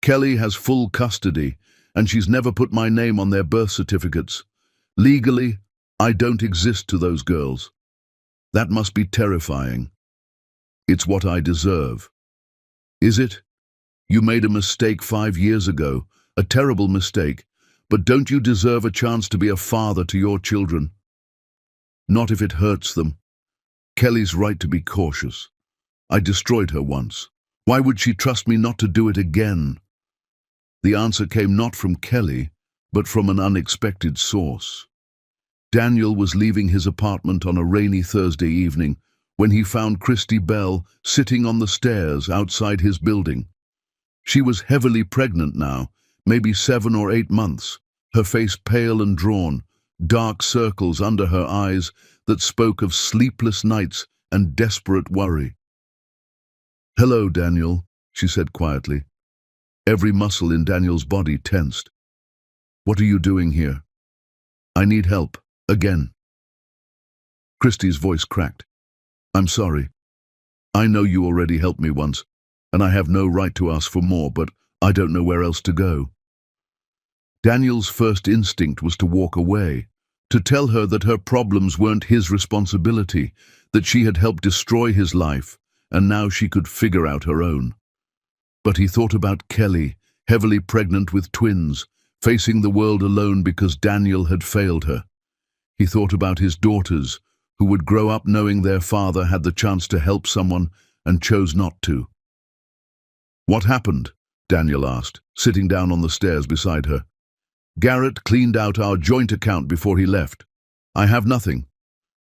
Kelly has full custody, and she's never put my name on their birth certificates. Legally, I don't exist to those girls. That must be terrifying. It's what I deserve. Is it? You made a mistake 5 years ago, a terrible mistake, but don't you deserve a chance to be a father to your children? Not if it hurts them. Kelly's right to be cautious. I destroyed her once. Why would she trust me not to do it again? The answer came not from Kelly, but from an unexpected source. Daniel was leaving his apartment on a rainy Thursday evening when he found Christie Bell sitting on the stairs outside his building. She was heavily pregnant now, maybe 7 or 8 months, her face pale and drawn, dark circles under her eyes that spoke of sleepless nights and desperate worry. "Hello, Daniel," she said quietly. Every muscle in Daniel's body tensed. "What are you doing here?" "I need help, again." Christie's voice cracked. "I'm sorry. I know you already helped me once, and I have no right to ask for more, but I don't know where else to go." Daniel's first instinct was to walk away, to tell her that her problems weren't his responsibility, that she had helped destroy his life, and now she could figure out her own. But he thought about Kelly, heavily pregnant with twins, facing the world alone because Daniel had failed her. He thought about his daughters, who would grow up knowing their father had the chance to help someone and chose not to. "What happened?" Daniel asked, sitting down on the stairs beside her. "Garrett cleaned out our joint account before he left. I have nothing.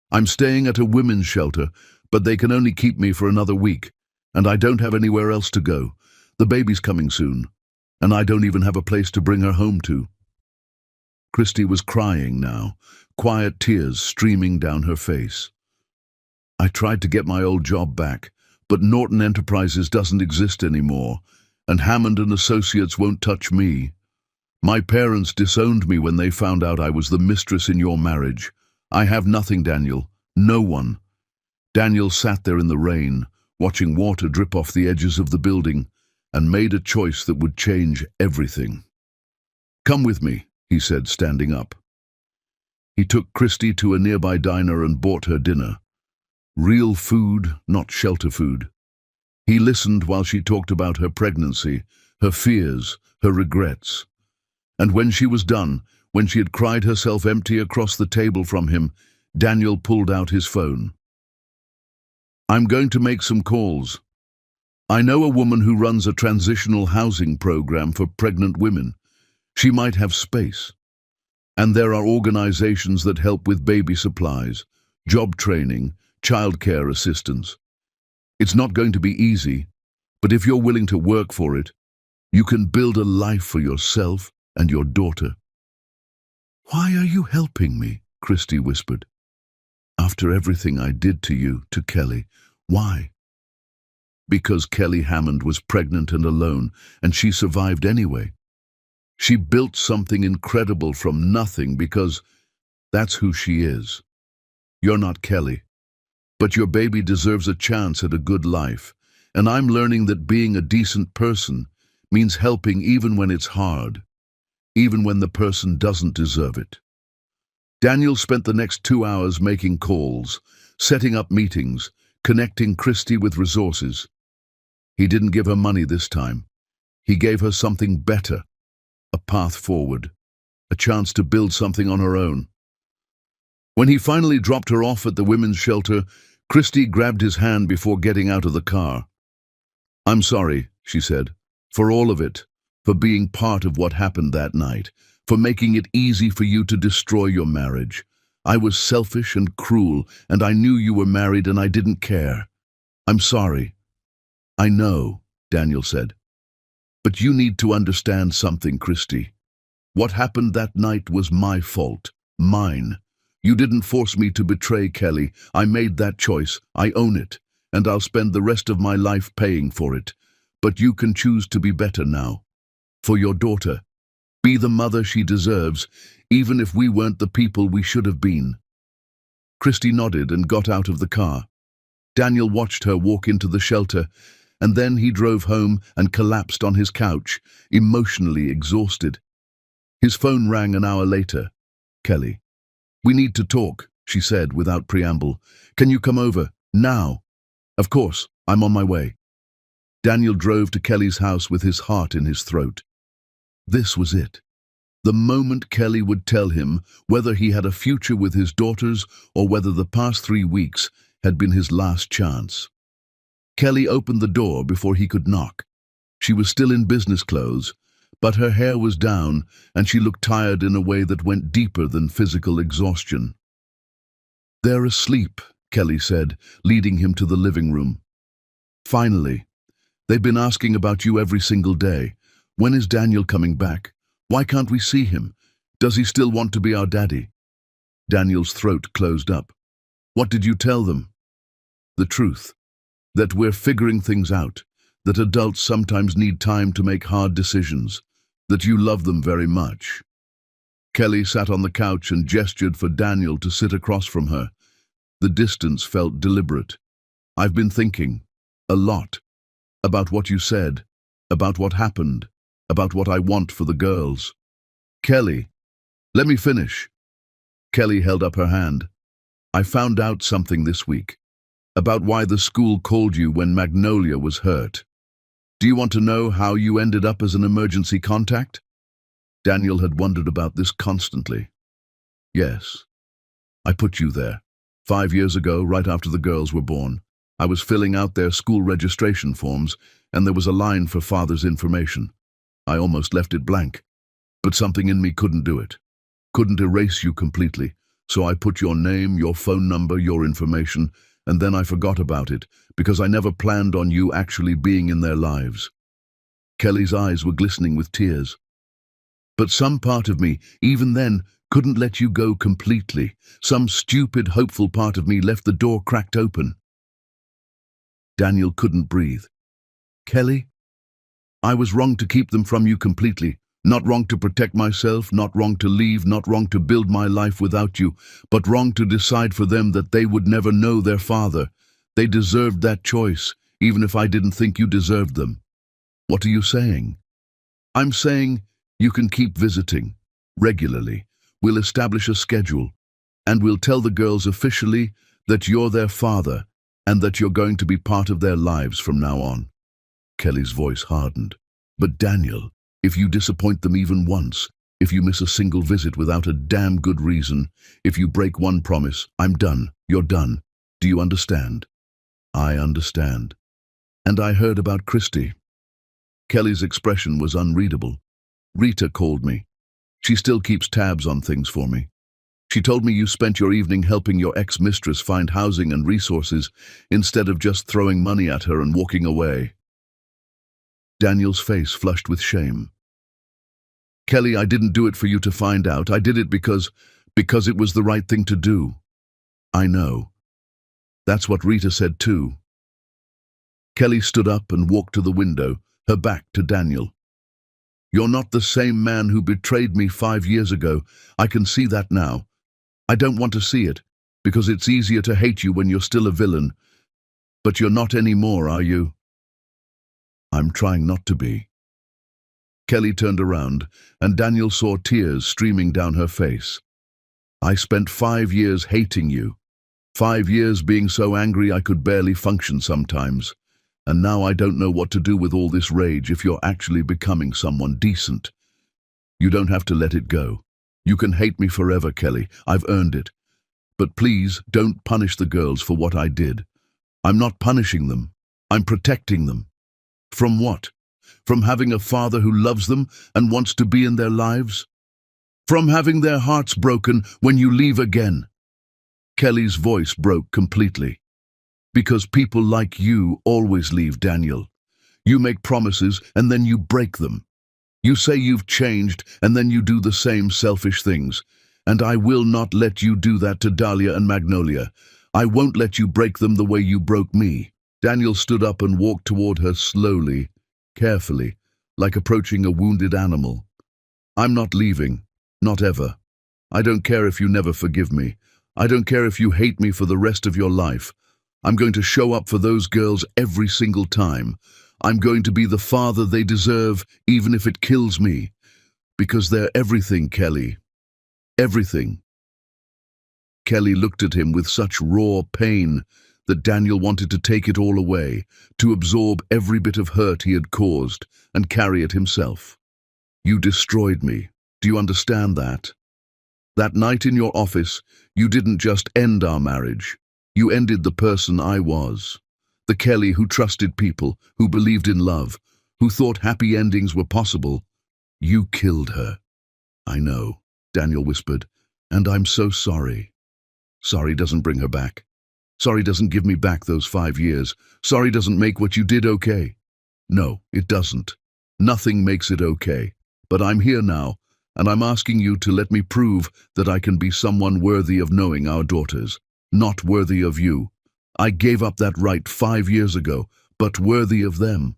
I'm staying at a women's shelter, but they can only keep me for another week, and I don't have anywhere else to go. The baby's coming soon, and I don't even have a place to bring her home to." Christie was crying now, quiet tears streaming down her face. "I tried to get my old job back, but Norton Enterprises doesn't exist anymore, and Hammond and Associates won't touch me. My parents disowned me when they found out I was the mistress in your marriage. I have nothing, Daniel, no one." Daniel sat there in the rain, watching water drip off the edges of the building, and made a choice that would change everything. "Come with me," he said, standing up. He took Christie to a nearby diner and bought her dinner. Real food, not shelter food. He listened while she talked about her pregnancy, her fears, her regrets. And when she was done, when she had cried herself empty across the table from him, Daniel pulled out his phone. "I'm going to make some calls. I know a woman who runs a transitional housing program for pregnant women. She might have space. And there are organizations that help with baby supplies, job training, childcare assistance. It's not going to be easy, but if you're willing to work for it, you can build a life for yourself and your daughter." "Why are you helping me?" Christie whispered. "After everything I did to you, to Kelly, why?" "Because Kelly Hammond was pregnant and alone, and she survived anyway. She built something incredible from nothing because that's who she is. You're not Kelly, but your baby deserves a chance at a good life, And I'm learning that being a decent person means helping even when it's hard, even when the person doesn't deserve it. Daniel spent the next 2 hours making calls, setting up meetings, connecting Christy with resources. He didn't give her money this time. He gave her something better, a path forward, a chance to build something on her own. When he finally dropped her off at the women's shelter, Christy grabbed his hand before getting out of the car. "I'm sorry," she said, "for all of it, for being part of what happened that night, for making it easy for you to destroy your marriage. I was selfish and cruel, and I knew you were married and I didn't care. I'm sorry." "I know," Daniel said. "But you need to understand something, Christy. What happened that night was my fault, mine. You didn't force me to betray Kelly. I made that choice. I own it, and I'll spend the rest of my life paying for it. But you can choose to be better now. For your daughter. Be the mother she deserves, even if we weren't the people we should have been." Christy nodded and got out of the car. Daniel watched her walk into the shelter, and then he drove home and collapsed on his couch, emotionally exhausted. His phone rang an hour later. "Kelly. We need to talk," she said without preamble. "Can you come over? Now?" "Of course, I'm on my way." Daniel drove to Kelly's house with his heart in his throat. This was it. The moment Kelly would tell him whether he had a future with his daughters or whether the past 3 weeks had been his last chance. Kelly opened the door before he could knock. She was still in business clothes, but her hair was down and she looked tired in a way that went deeper than physical exhaustion. "They're asleep," Kelly said, leading him to the living room. "Finally. They've been asking about you every single day. When is Daniel coming back? Why can't we see him? Does he still want to be our daddy?" Daniel's throat closed up. "What did you tell them?" "The truth. That we're figuring things out. That adults sometimes need time to make hard decisions. That you love them very much." Kelly sat on the couch and gestured for Daniel to sit across from her. The distance felt deliberate. "I've been thinking, a lot, about what you said, about what happened, about what I want for the girls." "Kelly, let me finish." Kelly held up her hand. "I found out something this week, about why the school called you when Magnolia was hurt. Do you want to know how you ended up as an emergency contact?" Daniel had wondered about this constantly. "Yes. I put you there. 5 years ago, right after the girls were born. I was filling out their school registration forms, and there was a line for father's information. I almost left it blank, but something in me couldn't do it. Couldn't erase you completely, so I put your name, your phone number, your information, and then I forgot about it, because I never planned on you actually being in their lives." Kelly's eyes were glistening with tears. "But some part of me, even then, couldn't let you go completely. Some stupid, hopeful part of me left the door cracked open." Daniel couldn't breathe. "Kelly, I was wrong to keep them from you completely. Not wrong to protect myself, not wrong to leave, not wrong to build my life without you, but wrong to decide for them that they would never know their father. They deserved that choice, even if I didn't think you deserved them." "What are you saying?" "I'm saying you can keep visiting, regularly. We'll establish a schedule, and we'll tell the girls officially that you're their father, and that you're going to be part of their lives from now on." Kelly's voice hardened. "But Daniel, if you disappoint them even once, if you miss a single visit without a damn good reason, if you break one promise, I'm done. You're done. Do you understand?" "I understand. And I heard about Christy." Kelly's expression was unreadable. "Rita called me. She still keeps tabs on things for me. She told me you spent your evening helping your ex-mistress find housing and resources instead of just throwing money at her and walking away." Daniel's face flushed with shame. "Kelly, I didn't do it for you to find out. I did it because it was the right thing to do." "I know. That's what Rita said too." Kelly stood up and walked to the window, her back to Daniel. "You're not the same man who betrayed me 5 years ago. I can see that now. I don't want to see it, because it's easier to hate you when you're still a villain. But you're not anymore, are you?" I'm trying not to be. Kelly turned around, and Daniel saw tears streaming down her face. I spent 5 years hating you. 5 years being so angry I could barely function sometimes. And now I don't know what to do with all this rage if you're actually becoming someone decent. You don't have to let it go. You can hate me forever, Kelly. I've earned it. But please, don't punish the girls for what I did. I'm not punishing them. I'm protecting them. From what? From having a father who loves them and wants to be in their lives? From having their hearts broken when you leave again? Kelly's voice broke completely. Because people like you always leave, Daniel. You make promises and then you break them. You say you've changed and then you do the same selfish things. And I will not let you do that to Dahlia and Magnolia. I won't let you break them the way you broke me. Daniel stood up and walked toward her slowly, carefully, like approaching a wounded animal. I'm not leaving, not ever. I don't care if you never forgive me. I don't care if you hate me for the rest of your life. I'm going to show up for those girls every single time. I'm going to be the father they deserve, even if it kills me. Because they're everything, Kelly. Everything. Kelly looked at him with such raw pain that Daniel wanted to take it all away, to absorb every bit of hurt he had caused and carry it himself. You destroyed me. Do you understand that? That night in your office, you didn't just end our marriage. You ended the person I was. The Kelly who trusted people, who believed in love, who thought happy endings were possible. You killed her. I know, Daniel whispered, and I'm so sorry. Sorry doesn't bring her back. Sorry doesn't give me back those 5 years. Sorry doesn't make what you did okay. No, it doesn't. Nothing makes it okay. But I'm here now, and I'm asking you to let me prove that I can be someone worthy of knowing our daughters, not worthy of you. I gave up that right 5 years ago, but worthy of them.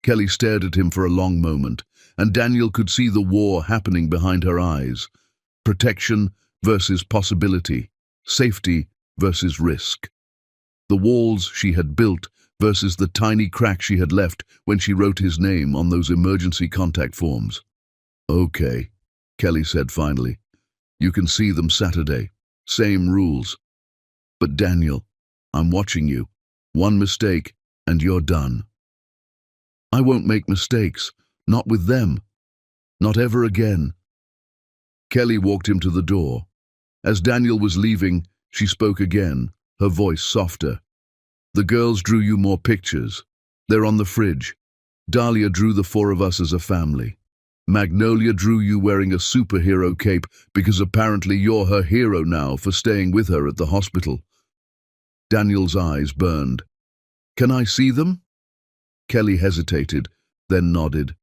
Kelly stared at him for a long moment, and Daniel could see the war happening behind her eyes. Protection versus possibility. Safety versus risk. The walls she had built versus the tiny crack she had left when she wrote his name on those emergency contact forms. Okay, Kelly said finally. You can see them Saturday. Same rules. But Daniel, I'm watching you. One mistake, and you're done. I won't make mistakes. Not with them. Not ever again. Kelly walked him to the door. As Daniel was leaving, she spoke again, her voice softer. The girls drew you more pictures. They're on the fridge. Dahlia drew the 4 of us as a family. Magnolia drew you wearing a superhero cape because apparently you're her hero now for staying with her at the hospital. Daniel's eyes burned. Can I see them? Kelly hesitated, then nodded.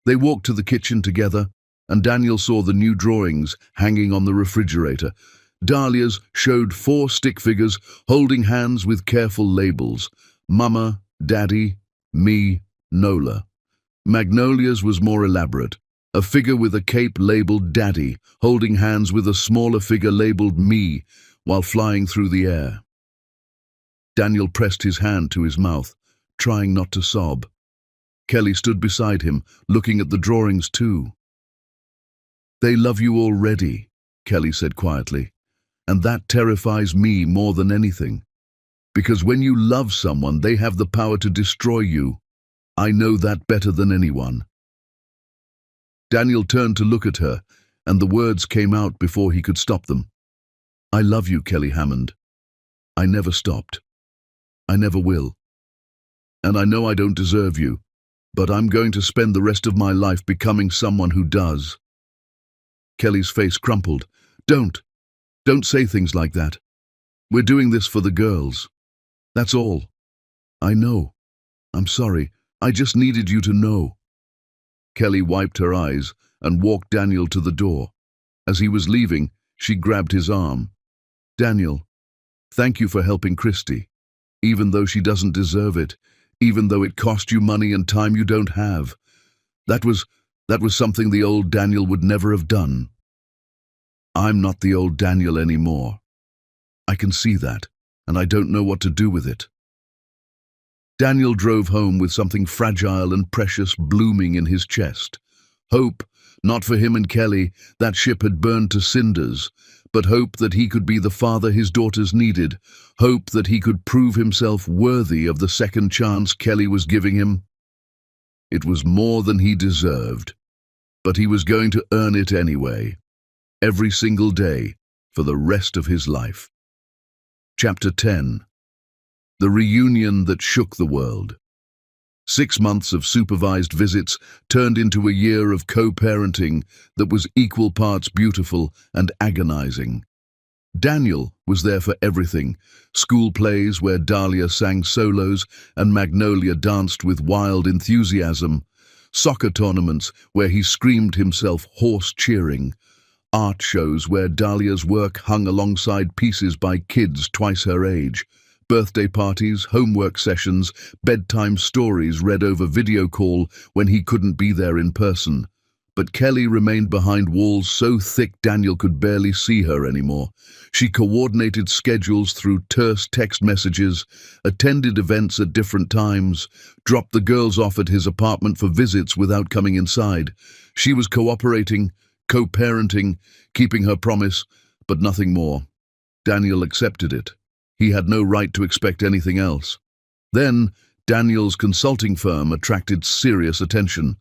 They walked to the kitchen together, and Daniel saw the new drawings hanging on the refrigerator. Dahlia's showed 4 stick figures holding hands with careful labels. Mama, Daddy, me, Nola. Magnolia's was more elaborate. A figure with a cape labeled Daddy, holding hands with a smaller figure labeled Me, while flying through the air. Daniel pressed his hand to his mouth, trying not to sob. Kelly stood beside him, looking at the drawings too. They love you already, Kelly said quietly, and that terrifies me more than anything. Because when you love someone, they have the power to destroy you. I know that better than anyone. Daniel turned to look at her, and the words came out before he could stop them. I love you, Kelly Hammond. I never stopped. I never will. And I know I don't deserve you, but I'm going to spend the rest of my life becoming someone who does. Kelly's face crumpled. Don't say things like that. We're doing this for the girls. That's all. I know. I'm sorry. I just needed you to know. Kelly wiped her eyes and walked Daniel to the door. As he was leaving, she grabbed his arm. Daniel, thank you for helping Christy, even though she doesn't deserve it, even though it cost you money and time you don't have. That was something the old Daniel would never have done. I'm not the old Daniel anymore. I can see that, and I don't know what to do with it. Daniel drove home with something fragile and precious blooming in his chest. Hope, not for him and Kelly, that ship had burned to cinders, but hope that he could be the father his daughters needed, hope that he could prove himself worthy of the second chance Kelly was giving him. It was more than he deserved, but he was going to earn it anyway, every single day, for the rest of his life. Chapter 10. The reunion that shook the world. 6 months of supervised visits turned into a year of co-parenting that was equal parts beautiful and agonizing. Daniel was there for everything: school plays where Dahlia sang solos and Magnolia danced with wild enthusiasm, soccer tournaments where he screamed himself hoarse cheering, art shows where Dahlia's work hung alongside pieces by kids twice her age, birthday parties, homework sessions, bedtime stories read over video call when he couldn't be there in person. But Kelly remained behind walls so thick Daniel could barely see her anymore. She coordinated schedules through terse text messages, attended events at different times, dropped the girls off at his apartment for visits without coming inside. She was cooperating, co-parenting, keeping her promise, but nothing more. Daniel accepted it. He had no right to expect anything else. Then, Daniel's consulting firm attracted serious attention.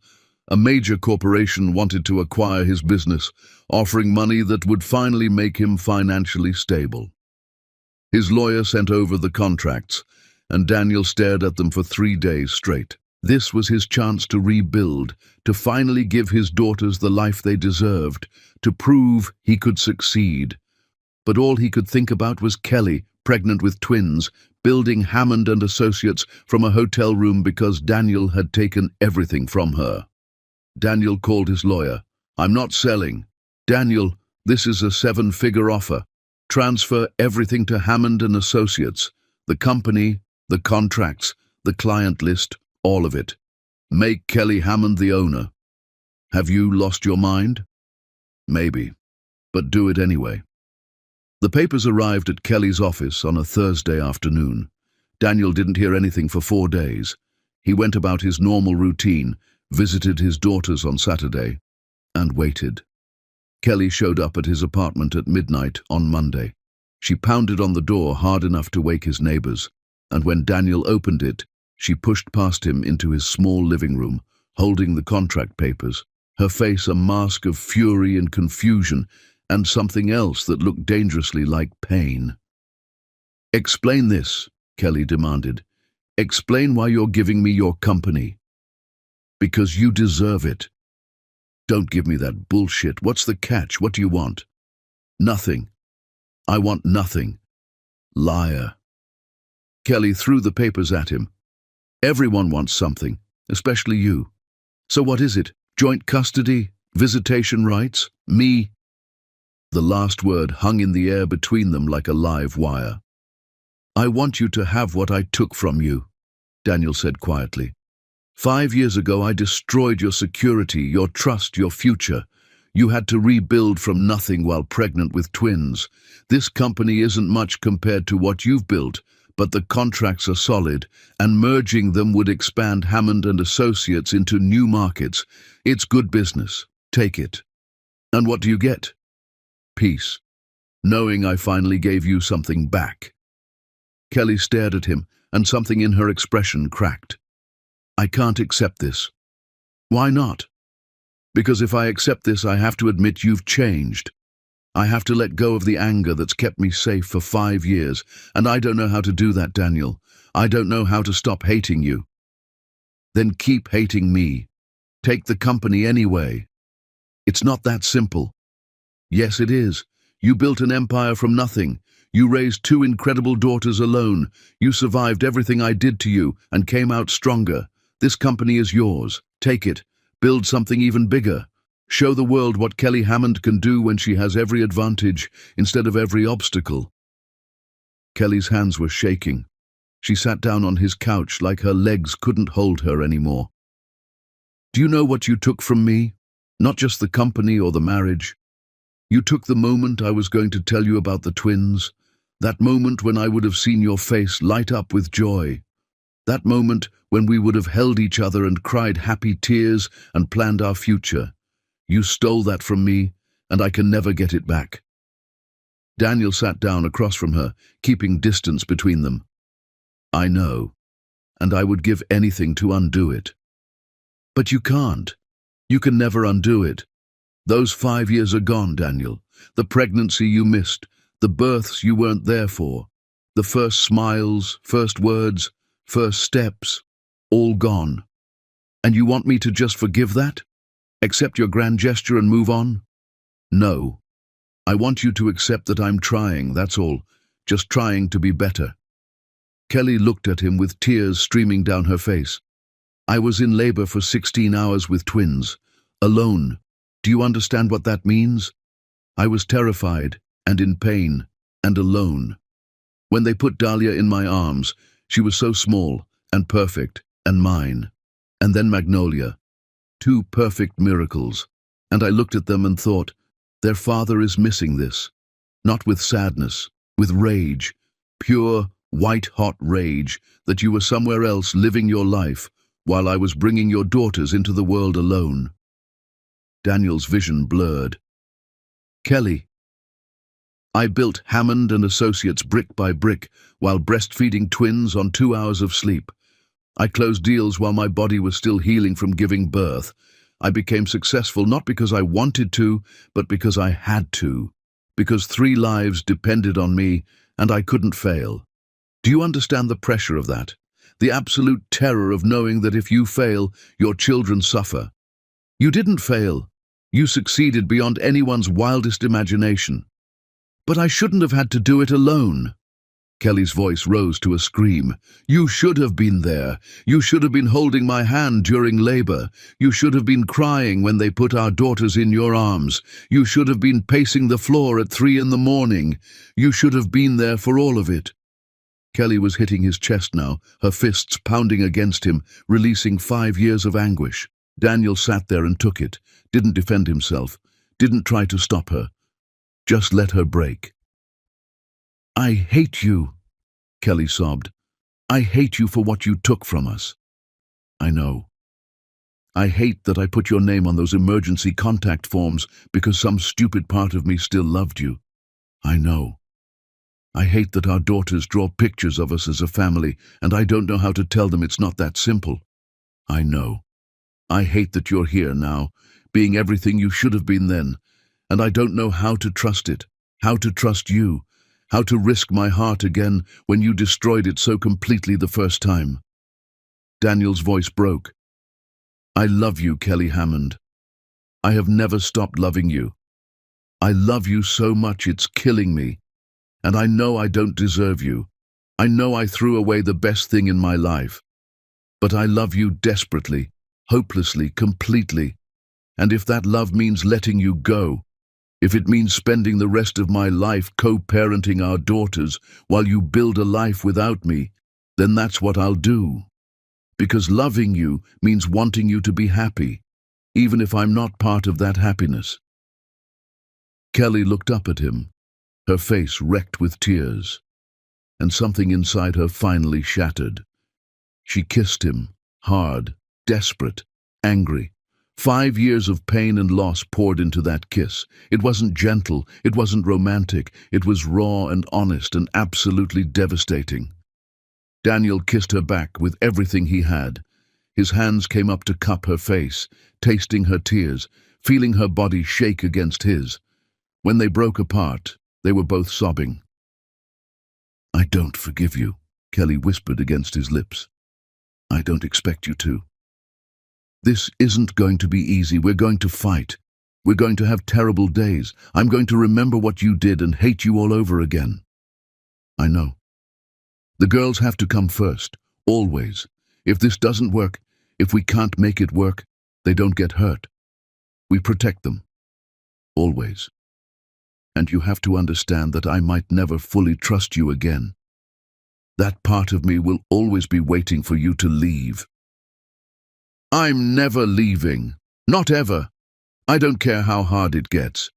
A major corporation wanted to acquire his business, offering money that would finally make him financially stable. His lawyer sent over the contracts, and Daniel stared at them for 3 days straight. This was his chance to rebuild, to finally give his daughters the life they deserved, to prove he could succeed. But all he could think about was Kelly, pregnant with twins, building Hammond and Associates from a hotel room because Daniel had taken everything from her. Daniel called his lawyer. "I'm not selling. Daniel, this is a 7-figure offer. Transfer everything to Hammond and Associates. The company, the contracts, the client list, all of it. Make Kelly Hammond the owner. Have you lost your mind? Maybe, but do it anyway." The papers arrived at Kelly's office on a Thursday afternoon. Daniel didn't hear anything for 4 days. He went about his normal routine, visited his daughters on Saturday, and waited. Kelly showed up at his apartment at midnight on Monday. She pounded on the door hard enough to wake his neighbors, and when Daniel opened it, she pushed past him into his small living room, holding the contract papers, her face a mask of fury and confusion, and something else that looked dangerously like pain. "Explain this," Kelly demanded. "Explain why you're giving me your company." "Because you deserve it." "Don't give me that bullshit. What's the catch? What do you want?" "Nothing. I want nothing." "Liar." Kelly threw the papers at him. "Everyone wants something, especially you. So what is it? Joint custody? Visitation rights? Me?" The last word hung in the air between them like a live wire. "I want you to have what I took from you," Daniel said quietly. 5 years ago I destroyed your security, your trust, your future. You had to rebuild from nothing while pregnant with twins. This company isn't much compared to what you've built, but the contracts are solid, and merging them would expand Hammond and Associates into new markets. It's good business. Take it. And what do you get? Peace. Knowing I finally gave you something back. Kelly stared at him, and something in her expression cracked. "I can't accept this." "Why not?" "Because if I accept this, I have to admit you've changed. I have to let go of the anger that's kept me safe for 5 years, and I don't know how to do that, Daniel. I don't know how to stop hating you." "Then keep hating me. Take the company anyway." "It's not that simple." "Yes, it is. You built an empire from nothing. You raised 2 incredible daughters alone. You survived everything I did to you and came out stronger. This company is yours. Take it. Build something even bigger. Show the world what Kelly Hammond can do when she has every advantage instead of every obstacle." Kelly's hands were shaking. She sat down on his couch like her legs couldn't hold her anymore. "Do you know what you took from me? Not just the company or the marriage. You took the moment I was going to tell you about the twins, that moment when I would have seen your face light up with joy. That moment when we would have held each other and cried happy tears and planned our future. You stole that from me, and I can never get it back. Daniel sat down across from her, keeping distance between them. I know, and I would give anything to undo it. But you can't. You can never undo it. Those 5 years are gone, Daniel. The pregnancy you missed, the births you weren't there for, the first smiles, first words, first steps, all gone. And you want me to just forgive that? Accept your grand gesture and move on? No. I want you to accept that I'm trying, that's all. Just trying to be better. Kelly looked at him with tears streaming down her face. I was in labor for 16 hours with twins. Alone. Do you understand what that means? I was terrified, and in pain, and alone. When they put Dahlia in my arms, she was so small, and perfect, and mine. And then Magnolia. 2 perfect miracles. And I looked at them and thought, their father is missing this. Not with sadness, with rage. Pure, white-hot rage that you were somewhere else living your life while I was bringing your daughters into the world alone. Daniel's vision blurred. Kelly. I built Hammond and Associates brick by brick while breastfeeding twins on 2 hours of sleep. I closed deals while my body was still healing from giving birth. I became successful not because I wanted to, but because I had to. Because 3 lives depended on me, and I couldn't fail. Do you understand the pressure of that? The absolute terror of knowing that if you fail, your children suffer. You didn't fail. You succeeded beyond anyone's wildest imagination. But I shouldn't have had to do it alone. Kelly's voice rose to a scream. You should have been there. You should have been holding my hand during labor. You should have been crying when they put our daughters in your arms. You should have been pacing the floor at 3 in the morning. You should have been there for all of it. Kelly was hitting his chest now, her fists pounding against him, releasing 5 years of anguish. Daniel sat there and took it, didn't defend himself, didn't try to stop her. Just let her break. I hate you, Kelly sobbed. I hate you for what you took from us. I know. I hate that I put your name on those emergency contact forms because some stupid part of me still loved you. I know. I hate that our daughters draw pictures of us as a family, and I don't know how to tell them it's not that simple. I know. I hate that you're here now, being everything you should have been then, and I don't know how to trust it, how to trust you, how to risk my heart again when you destroyed it so completely the first time. Daniel's voice broke. I love you, Kelly Hammond. I have never stopped loving you. I love you so much it's killing me. And I know I don't deserve you. I know I threw away the best thing in my life. But I love you desperately, hopelessly, completely. And if that love means letting you go, if it means spending the rest of my life co-parenting our daughters while you build a life without me, then that's what I'll do. Because loving you means wanting you to be happy, even if I'm not part of that happiness. Kelly looked up at him, her face wrecked with tears, and something inside her finally shattered. She kissed him, hard, desperate, angry. 5 years of pain and loss poured into that kiss. It wasn't gentle, it wasn't romantic, it was raw and honest and absolutely devastating. Daniel kissed her back with everything he had. His hands came up to cup her face, tasting her tears, feeling her body shake against his. When they broke apart, they were both sobbing. I don't forgive you, Kelly whispered against his lips. I don't expect you to. This isn't going to be easy. We're going to fight. We're going to have terrible days. I'm going to remember what you did and hate you all over again. I know. The girls have to come first, always. If this doesn't work, if we can't make it work, they don't get hurt. We protect them. Always. And you have to understand that I might never fully trust you again. That part of me will always be waiting for you to leave. I'm never leaving. Not ever. I don't care how hard it gets.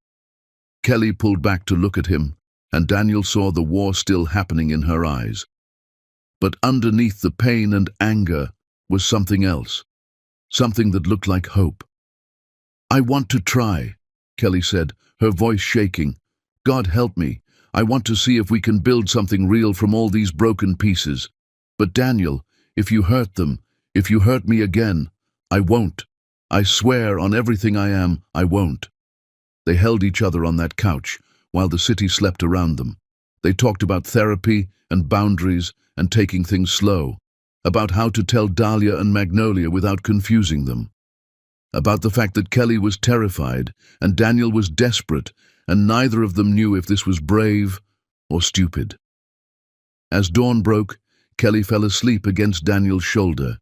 Kelly pulled back to look at him, and Daniel saw the war still happening in her eyes. But underneath the pain and anger was something else, something that looked like hope. "I want to try," Kelly said, her voice shaking. "God help me. I want to see if we can build something real from all these broken pieces. But Daniel, if you hurt them, if you hurt me again, I won't. I swear on everything I am, I won't." They held each other on that couch while the city slept around them. They talked about therapy and boundaries and taking things slow, about how to tell Dahlia and Magnolia without confusing them, about the fact that Kelly was terrified and Daniel was desperate, and neither of them knew if this was brave or stupid. As dawn broke, Kelly fell asleep against Daniel's shoulder,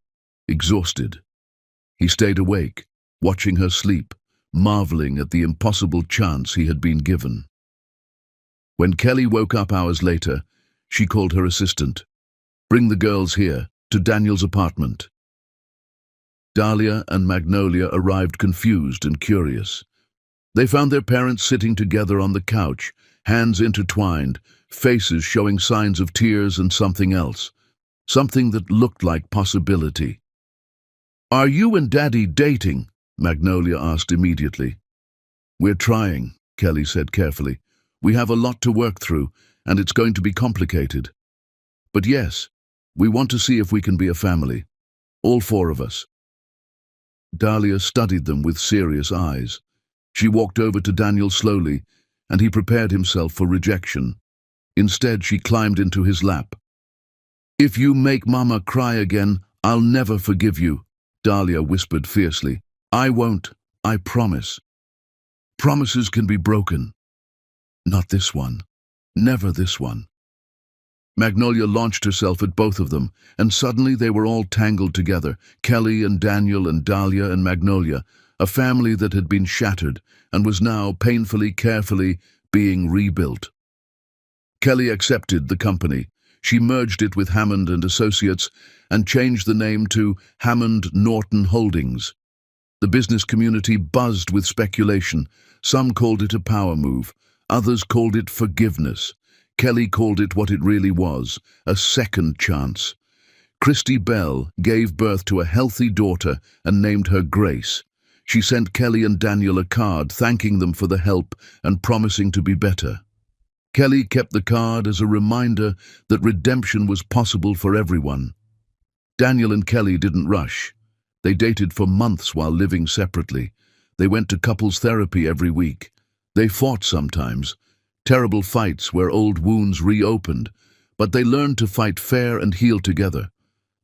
exhausted. He stayed awake, watching her sleep, marveling at the impossible chance he had been given. When Kelly woke up hours later, she called her assistant. "Bring the girls here, to Daniel's apartment." Dahlia and Magnolia arrived confused and curious. They found their parents sitting together on the couch, hands intertwined, faces showing signs of tears and something else, something that looked like possibility. "Are you and Daddy dating?" Magnolia asked immediately. "We're trying," Kelly said carefully. "We have a lot to work through, and it's going to be complicated. But yes, we want to see if we can be a family. All four of us." Dahlia studied them with serious eyes. She walked over to Daniel slowly, and he prepared himself for rejection. Instead, she climbed into his lap. "If you make Mama cry again, I'll never forgive you," Dahlia whispered fiercely. "I won't, I promise." "Promises can be broken." "Not this one. Never this one." Magnolia launched herself at both of them, and suddenly they were all tangled together, Kelly and Daniel and Dahlia and Magnolia, a family that had been shattered and was now painfully, carefully being rebuilt. Kelly accepted the company. She merged it with Hammond and Associates and changed the name to Hammond Norton Holdings. The business community buzzed with speculation. Some called it a power move. Others called it forgiveness. Kelly called it what it really was, a second chance. Christy Bell gave birth to a healthy daughter and named her Grace. She sent Kelly and Daniel a card thanking them for the help and promising to be better. Kelly kept the card as a reminder that redemption was possible for everyone. Daniel and Kelly didn't rush. They dated for months while living separately. They went to couples therapy every week. They fought sometimes, terrible fights where old wounds reopened, but they learned to fight fair and heal together.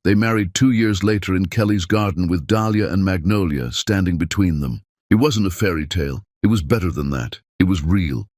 They married 2 years later in Kelly's garden with Dahlia and Magnolia standing between them. It wasn't a fairy tale. It was better than that. It was real.